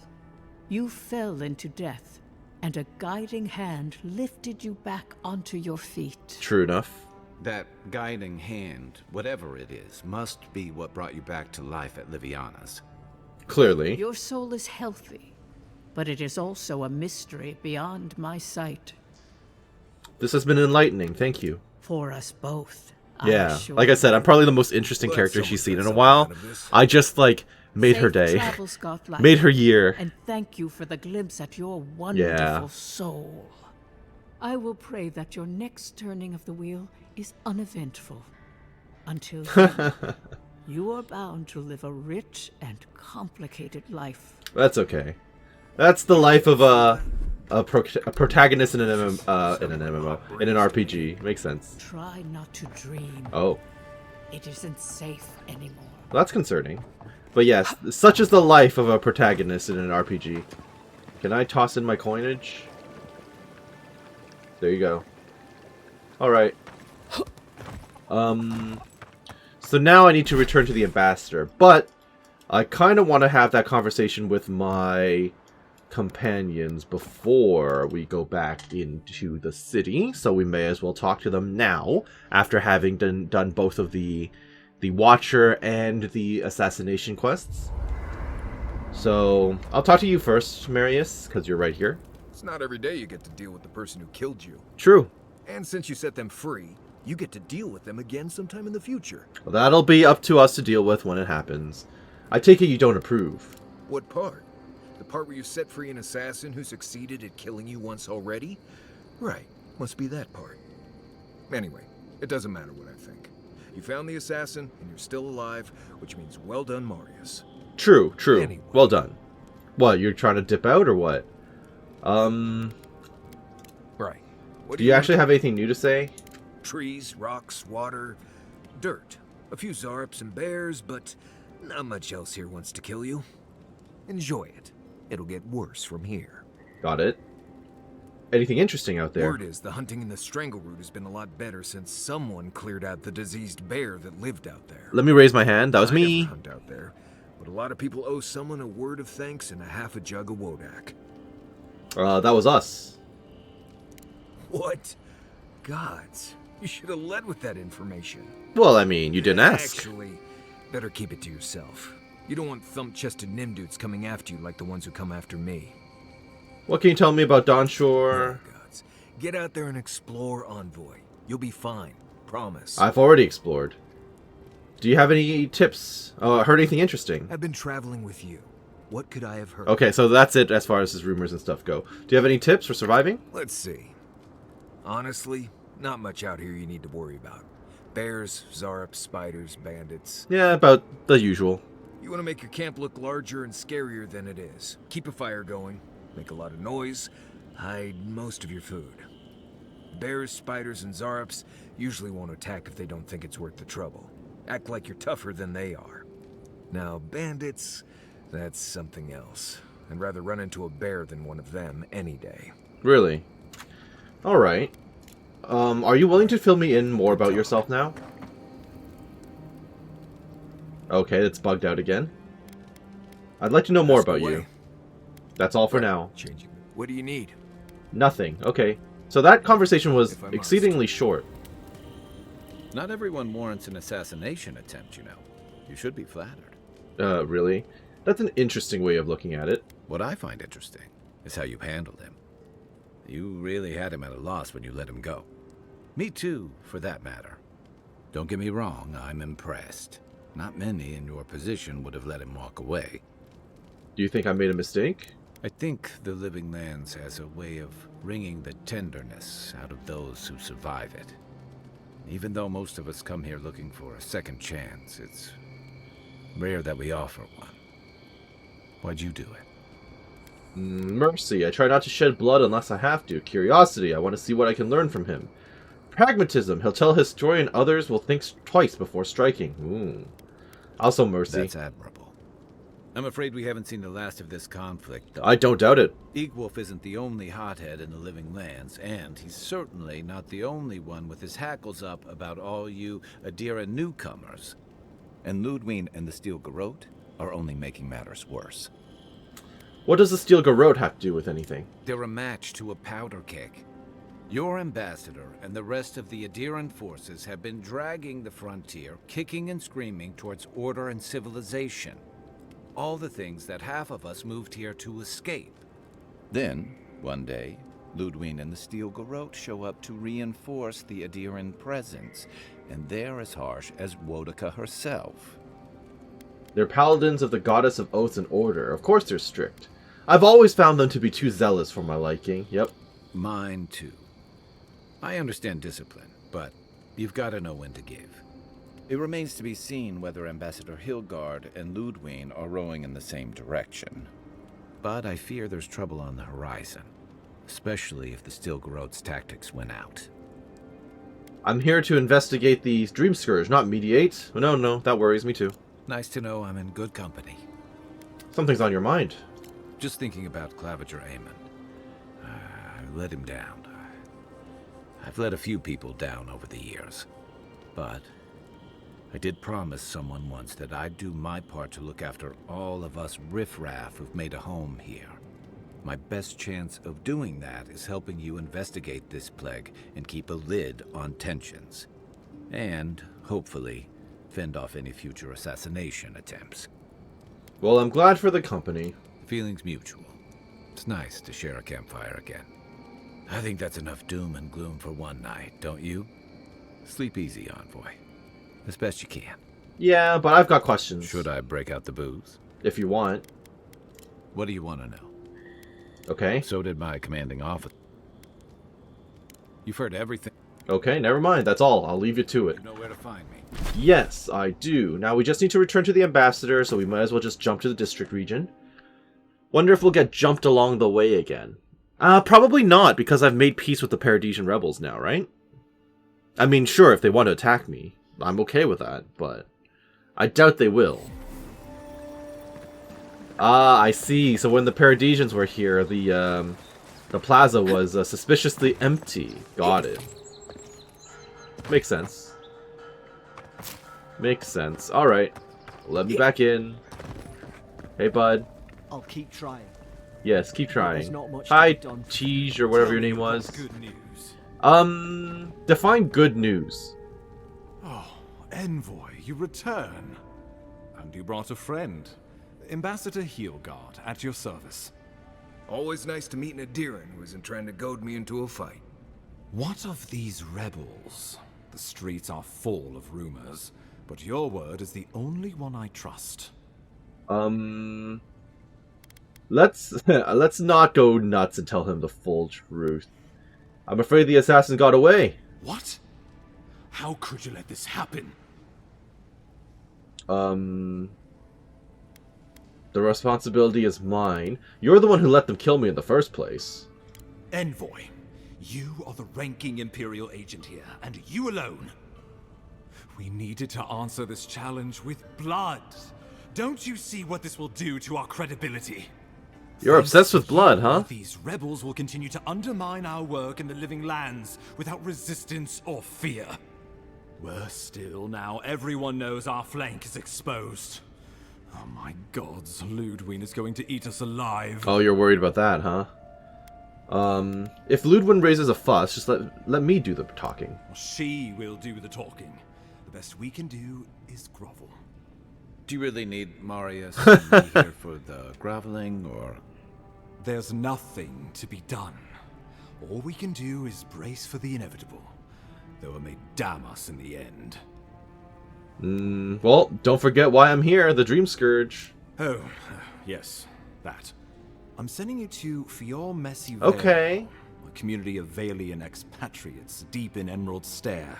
You fell into death, and a guiding hand lifted you back onto your feet. True enough. That guiding hand, whatever it is, must be what brought you back to life at Liviana's. Clearly. Your soul is healthy, but it is also a mystery beyond my sight. This has been enlightening, thank you. For us both. Yeah, like I said, I'm probably the most interesting character she's seen in a while. I just, like, made her day. Made her year. And thank you for the glimpse at your wonderful soul. I will pray that your next turning of the wheel is uneventful. Until then, you are bound to live a rich and complicated life. That's okay. That's the life of a protagonist in an MMO, in an RPG. Makes sense. Try not to dream. Oh. It isn't safe anymore. Well, that's concerning. But yes, such is the life of a protagonist in an RPG. Can I toss in my coinage? There you go. Alright. So now I need to return to the ambassador, but I kind of want to have that conversation with my companions before we go back into the city, so we may as well talk to them now, after having done both of the Watcher and the assassination quests. So, I'll talk to you first, Marius, because you're right here. It's not every day you get to deal with the person who killed you. True. And since you set them free, you get to deal with them again sometime in the future. Well, that'll be up to us to deal with when it happens. I take it you don't approve. What part? The part where you set free an assassin who succeeded at killing you once already? Right, must be that part. Anyway, it doesn't matter what I think. You found the assassin, and you're still alive, which means well done, Marius. True, true. Anyway. Well done. What, you're trying to dip out or what? Right. What do you actually have anything new to say? Trees, rocks, water, dirt. A few Zarps and bears, but not much else here wants to kill you. Enjoy it. It'll get worse from here. Got it. Anything interesting out there? Word is the hunting in the Strangleroot has been a lot better since someone cleared out the diseased bear that lived out there. Let me raise my hand. That was I me. never hunt out there, but a lot of people owe someone a word of thanks and a half a jug of Wodak. That was us. What? Gods, you should have led with that information. Well, I mean, you didn't ask. Actually, better keep it to yourself. You don't want thump-chested Nimdudes coming after you like the ones who come after me. What can you tell me about Dawnshore? Oh, gods. Get out there and explore, Envoy. You'll be fine. Promise. I've already explored. Do you have any tips? Heard anything interesting? I've been traveling with you. What could I have heard? Okay, so that's it as far as his rumors and stuff go. Do you have any tips for surviving? Let's see. Honestly, not much out here you need to worry about. Bears, Zarps, spiders, bandits. Yeah, about the usual. You want to make your camp look larger and scarier than it is. Keep a fire going, make a lot of noise, hide most of your food. Bears, spiders, and Zarps usually won't attack if they don't think it's worth the trouble. Act like you're tougher than they are. Now, bandits, that's something else. I'd rather run into a bear than one of them any day. Really? Alright. Are you willing to fill me in more about yourself now? Okay, it's bugged out again. I'd like to know more about you. That's all for now. Changing. What do you need? Nothing. Okay. So that conversation was exceedingly short. Not everyone warrants an assassination attempt, you know. You should be flattered. Really? That's an interesting way of looking at it. What I find interesting is how you handled him. You really had him at a loss when you let him go. Me too, for that matter. Don't get me wrong, I'm impressed. Not many in your position would have let him walk away. Do you think I made a mistake? I think the Living Lands has a way of wringing the tenderness out of those who survive it. Even though most of us come here looking for a second chance, it's rare that we offer one. Why'd you do it? Mercy. I try not to shed blood unless I have to. Curiosity. I want to see what I can learn from him. Pragmatism. He'll tell his story and others will think twice before striking. Also mercy. That's admirable. I'm afraid we haven't seen the last of this conflict, though. I don't doubt it. Eagwolf isn't the only hothead in the Living Lands, and he's certainly not the only one with his hackles up about all you Adira newcomers. And Lodwyn and the Steel Garrote are only making matters worse. What does the Steel Garrote have to do with anything? They're a match to a powder keg. Your ambassador and the rest of the Adiran forces have been dragging the frontier, kicking and screaming towards order and civilization. All the things that half of us moved here to escape. Then, one day, Lodwyn and the Steel Garrote show up to reinforce the Adiran presence, and they're as harsh as Wodaka herself. They're paladins of the goddess of oath and order. Of course they're strict. I've always found them to be too zealous for my liking. Yep. Mine too. I understand discipline, but you've got to know when to give. It remains to be seen whether Ambassador Hilgard and Lodwyn are rowing in the same direction. But I fear there's trouble on the horizon, especially if the Steel Garrote's tactics win out. I'm here to investigate the Dream Scourge, not mediate. Oh, no, that worries me too. Nice to know I'm in good company. Something's on your mind. Just thinking about Claviger Amon. I let him down. I've let a few people down over the years. But I did promise someone once that I'd do my part to look after all of us riffraff who've made a home here. My best chance of doing that is helping you investigate this plague and keep a lid on tensions. And, hopefully, fend off any future assassination attempts. Well, I'm glad for the company. Feelings mutual. It's nice to share a campfire again. I think that's enough doom and gloom for one night, don't you? Sleep easy, Envoy. As best you can. Yeah, but I've got questions. Should I break out the booze? If you want. What do you want to know? Okay. So did my commanding officer. You've heard everything. Okay, never mind. That's all. I'll leave you to it. You know where to find me. Yes, I do. Now we just need to return to the ambassador, so we might as well just jump to the district region. Wonder if we'll get jumped along the way again. Probably not, because I've made peace with the Paradisian rebels now, right? I mean, sure, if they want to attack me, I'm okay with that, but I doubt they will. Ah, I see. So when the Paradisians were here, the plaza was suspiciously empty. Got it. Makes sense. Makes sense. Alright. Let me back in. Hey, bud. I'll keep trying. Yes, keep trying. There's not much Hi, to be done. Cheese, or whatever your name was. Good news. Define good news. Oh, Envoy, you return. And you brought a friend. Ambassador Hilgard, at your service. Always nice to meet an Adiran who isn't trying to goad me into a fight. What of these rebels? The streets are full of rumors, but your word is the only one I trust. Let's not go nuts and tell him the full truth. I'm afraid the assassin got away. What? How could you let this happen? The responsibility is mine. You're the one who let them kill me in the first place. Envoy, you are the ranking Imperial agent here, and you alone. We needed to answer this challenge with blood. Don't you see what this will do to our credibility? You're obsessed with blood, huh? These rebels will continue to undermine our work in the Living Lands without resistance or fear. Worse still, now everyone knows our flank is exposed. Oh my gods, Lodwyn is going to eat us alive. Oh, you're worried about that, huh? If Lodwyn raises a fuss, just let me do the talking. She will do the talking. The best we can do is grovel. Do you really need Marius and me here for the groveling, or...? There's nothing to be done. All we can do is brace for the inevitable, though it may damn us in the end. Well, don't forget why I'm here, the Dream Scourge. Oh, yes, that. I'm sending you to Fior Messi Vale, Okay. a community of Valian expatriates deep in Emerald Stair.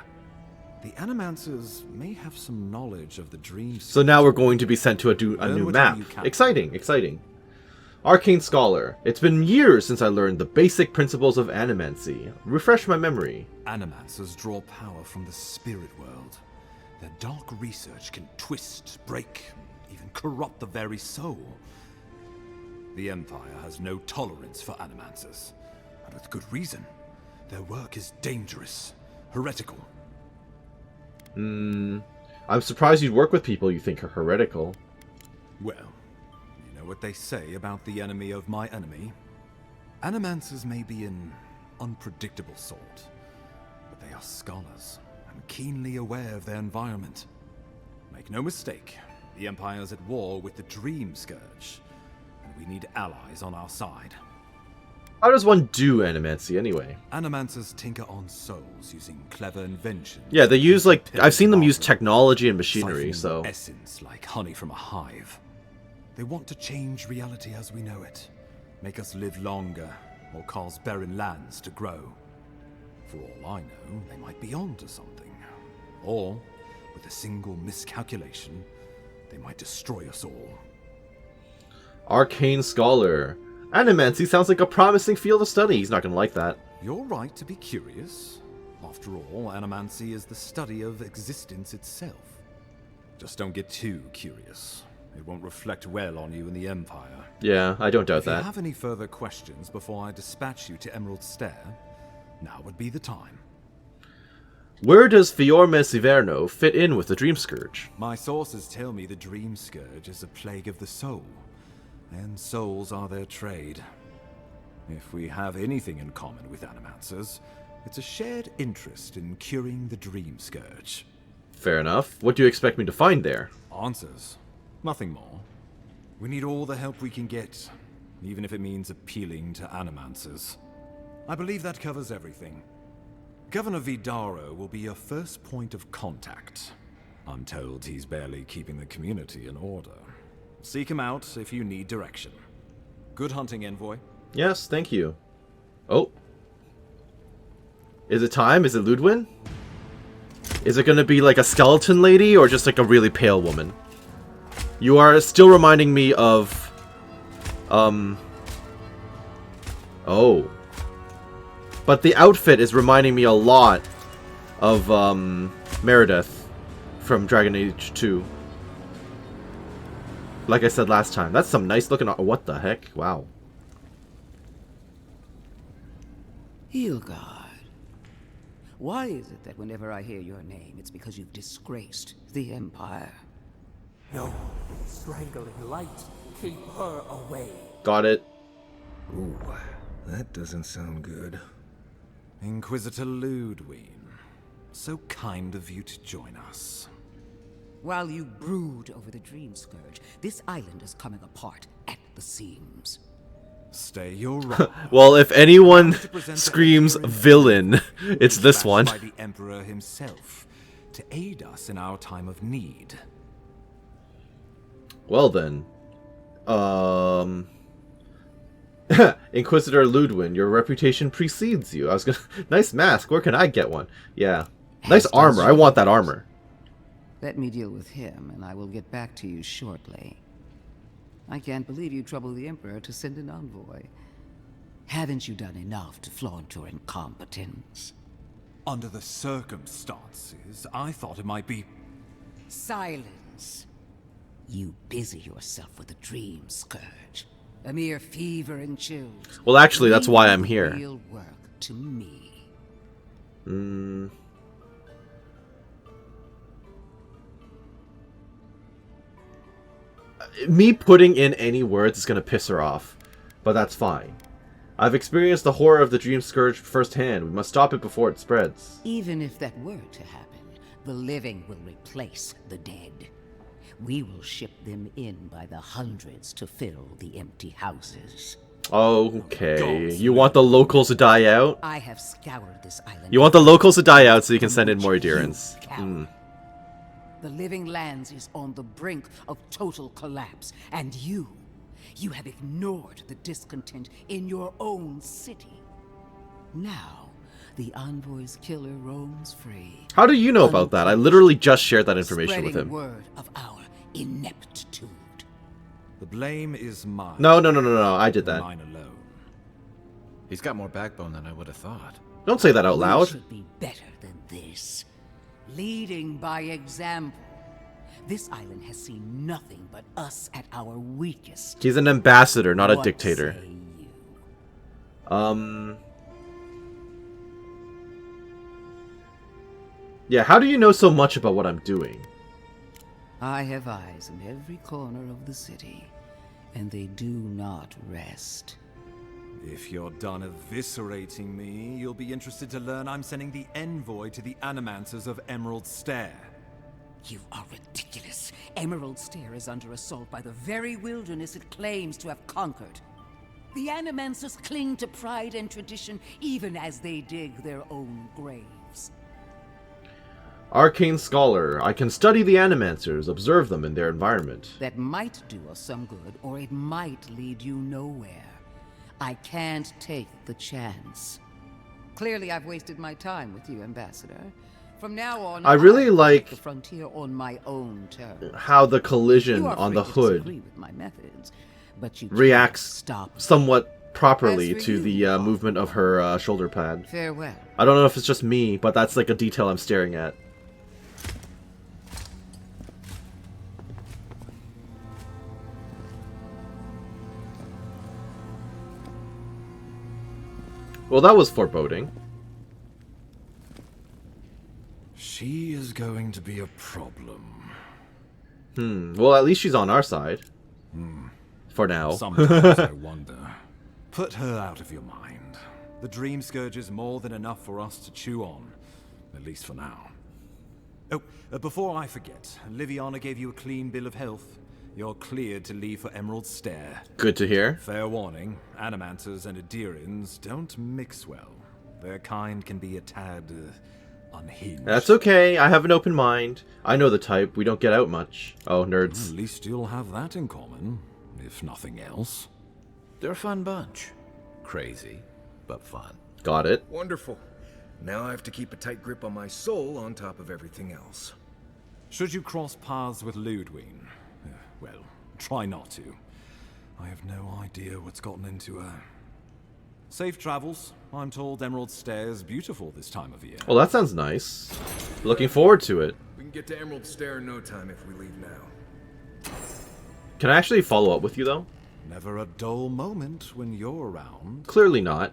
The Animancers may have some knowledge of the Dream Scourge. So now we're going to be sent to a new map. Exciting, exciting. Arcane Scholar. It's been years since I learned the basic principles of animancy. Refresh my memory. Animancers draw power from the spirit world. Their dark research can twist, break, even corrupt the very soul. The Empire has no tolerance for animancers, and with good reason. Their work is dangerous, heretical. I'm surprised you'd work with people you think are heretical. Well, you know what they say about the enemy of my enemy? Animancers may be an unpredictable sort, but they are scholars and keenly aware of their environment. Make no mistake, the Empire's at war with the Dream Scourge, and we need allies on our side. How does one do animancy anyway? Animancers tinker on souls using clever inventions. Yeah, they use, like, I've seen them use technology and machinery, so... essence like honey from a hive. They want to change reality as we know it, make us live longer, or cause barren lands to grow. For all I know, they might be onto something. Or, with a single miscalculation, they might destroy us all. Arcane Scholar. Animancy sounds like a promising field of study. He's not gonna like that. You're right to be curious. After all, animancy is the study of existence itself. Just don't get too curious. It won't reflect well on you in the Empire. Yeah, I don't doubt that. If you have any further questions before I dispatch you to Emerald Stair, now would be the time. Where does Fiorme Siverno fit in with the Dream Scourge? My sources tell me the Dream Scourge is a plague of the soul, and souls are their trade. If we have anything in common with animancers, it's a shared interest in curing the Dream Scourge. Fair enough. What do you expect me to find there? Answers. Nothing more. We need all the help we can get, even if it means appealing to animancers. I believe that covers everything. Governor Vidaro will be your first point of contact. I'm told he's barely keeping the community in order. Seek him out if you need direction. Good hunting, Envoy. Yes, thank you. Oh. Is it time? Is it Lodwyn? Is it gonna be like a skeleton lady or just like a really pale woman? You are still reminding me of... Oh. But the outfit is reminding me a lot of, Meredith from Dragon Age 2. Like I said last time. That's some nice looking... What the heck? Wow. Hilgard. Why is it that whenever I hear your name, it's because you've disgraced the Empire? No. Strangling light. Keep her away. Got it. Ooh, that doesn't sound good. Inquisitor Lodwyn. So kind of you to join us. While you brood over the Dream Scourge, this island is coming apart at the seams. Stay your right. Well, if anyone screams villain, it's this one. By the Emperor himself, to aid us in our time of need. Well then, Inquisitor Lodwyn, your reputation precedes you. I was gonna... Nice mask, where can I get one? Yeah. Nice armor, I want that armor. Let me deal with him, and I will get back to you shortly. I can't believe you troubled the Emperor to send an envoy. Haven't you done enough to flaunt your incompetence? Under the circumstances, I thought it might be... Silence. You busy yourself with the Dream Scourge. A mere fever and chills. Well, actually, that's why I'm here. Real work to me. Me putting in any words is going to piss her off, but that's fine. I've experienced the horror of the Dream Scourge firsthand. We must stop it before it spreads. Even if that were to happen, the living will replace the dead. We will ship them in by the hundreds to fill the empty houses. Okay, you want the locals to die out? I have scoured this island. You want the locals to die out so you can send in more adherents. The living lands is on the brink of total collapse, and you have ignored the discontent in your own city. Now, the Envoy's killer roams free. How do you know about that? I literally just shared that information with him. Word of our ineptitude. The blame is mine. No, I did that. Mine alone. He's got more backbone than I would have thought. Don't say that out loud. We should be better than this. Leading by example. This island has seen nothing but us at our weakest. He's an ambassador, not a What dictator. say you? Yeah, how do you know so much about what I'm doing? I have eyes in every corner of the city, and they do not rest. If you're done eviscerating me, you'll be interested to learn I'm sending the envoy to the Animancers of Emerald Stair. You are ridiculous. Emerald Stair is under assault by the very wilderness it claims to have conquered. The Animancers cling to pride and tradition even as they dig their own graves. Arcane Scholar. I can study the Animancers, observe them in their environment. That might do us some good, or it might lead you nowhere. I can't take the chance. Clearly, I've wasted my time with you, Ambassador. From now on, I really like the frontier on my own terms. how the collision You are on the free to disagree hood with my methods, but you reacts can't stop. somewhat properly As for to you, the movement of her shoulder pad. Farewell. I don't know if it's just me, but that's like a detail I'm staring at. Well, that was foreboding. She is going to be a problem. Well, at least she's on our side. For now. Sometimes I wonder. Put her out of your mind. The Dream Scourge is more than enough for us to chew on. At least for now. Oh, before I forget, Liviana gave you a clean bill of health. You're cleared to leave for Emerald Stair. Good to hear. Fair warning, Animancers and Adirians don't mix well. Their kind can be a tad unhinged. That's okay. I have an open mind. I know the type. We don't get out much. Oh, nerds. At least you'll have that in common, if nothing else. They're a fun bunch. Crazy, but fun. Got it. Wonderful. Now I have to keep a tight grip on my soul on top of everything else. Should you cross paths with Lodwyn, well, try not to. I have no idea what's gotten into her. Safe travels. I'm told Emerald Stair is beautiful this time of year. Well, that sounds nice. Looking forward to it. We can get to Emerald Stair in no time if we leave now. Can I actually follow up with you, though? Never a dull moment when you're around. Clearly not.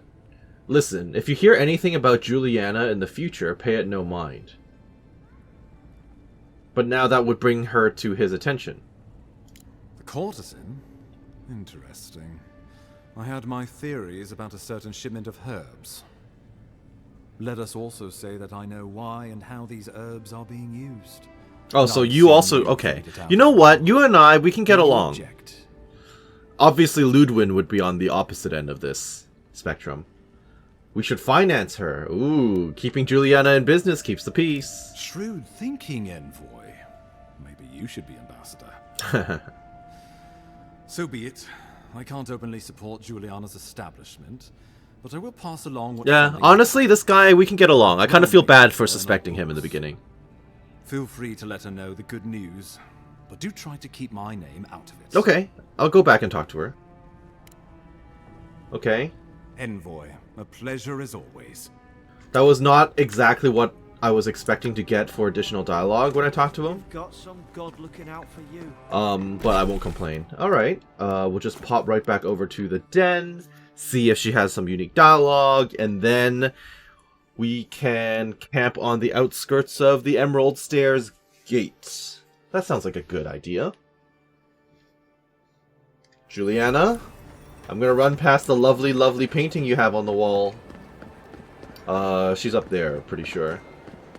Listen, if you hear anything about Juliana in the future, pay it no mind. But now that would bring her to his attention. The courtesan? Interesting. I had my theories about a certain shipment of herbs. Let us also say that I know why and how these herbs are being used. Oh, so you also... Okay. You know what? You and I, we can get along. Obviously, Lodwyn would be on the opposite end of this spectrum. We should finance her. Ooh, keeping Juliana in business keeps the peace. Shrewd thinking, Envoy. Maybe you should be ambassador. So be it. I can't openly support Juliana's establishment, but I will pass along what... Yeah, honestly, this guy, we can get along. I kind of feel bad for suspecting him in the beginning. Feel free to let her know the good news, but do try to keep my name out of it. Okay, I'll go back and talk to her. Okay. Envoy, a pleasure as always. That was not exactly what I was expecting to get for additional dialogue when I talked to him. You've got some god looking out for you. But I won't complain. Alright, we'll just pop right back over to the den, see if she has some unique dialogue, and then we can camp on the outskirts of the Emerald Stairs gate. That sounds like a good idea. Juliana, I'm gonna run past the lovely, lovely painting you have on the wall. She's up there, pretty sure.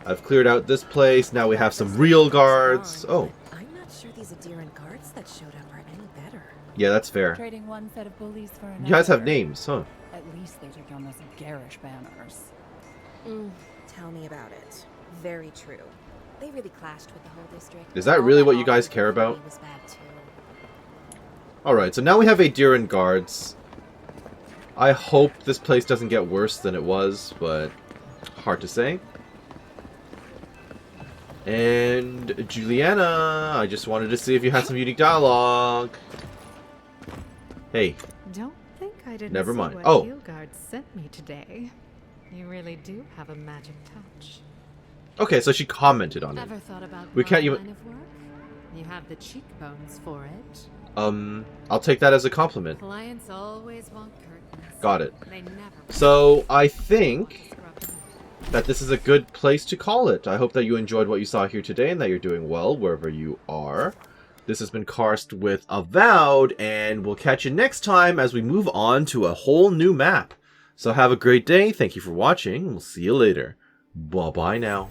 I've cleared out this place. Now we have some real guards. Oh. I'm not sure these Adiran guards that showed up are any better. Yeah, that's fair. Trading one set of bullies for another. You guys have names, huh? At least they took on those garish banners. Tell me about it. Very true. They really clashed with the whole district. Is that really what you guys care about? Was bad too. Alright, so now we have Adiran guards. I hope this place doesn't get worse than it was, but hard to say. And Juliana, I just wanted to see if you had some unique dialogue. Hey. Don't think I didn't Never see mind. what Oh. you guards sent me today. You really do have a magic touch. Okay, so she commented on it. Ever thought about We can't my even... line of work? You have the cheekbones for it. I'll take that as a compliment. Clients always want curtains. Got it. They never. So, I think that this is a good place to call it. I hope that you enjoyed what you saw here today and that you're doing well wherever you are. This has been Karst with Avowed, and we'll catch you next time as we move on to a whole new map. So have a great day, thank you for watching, and we'll see you later. Bye-bye now.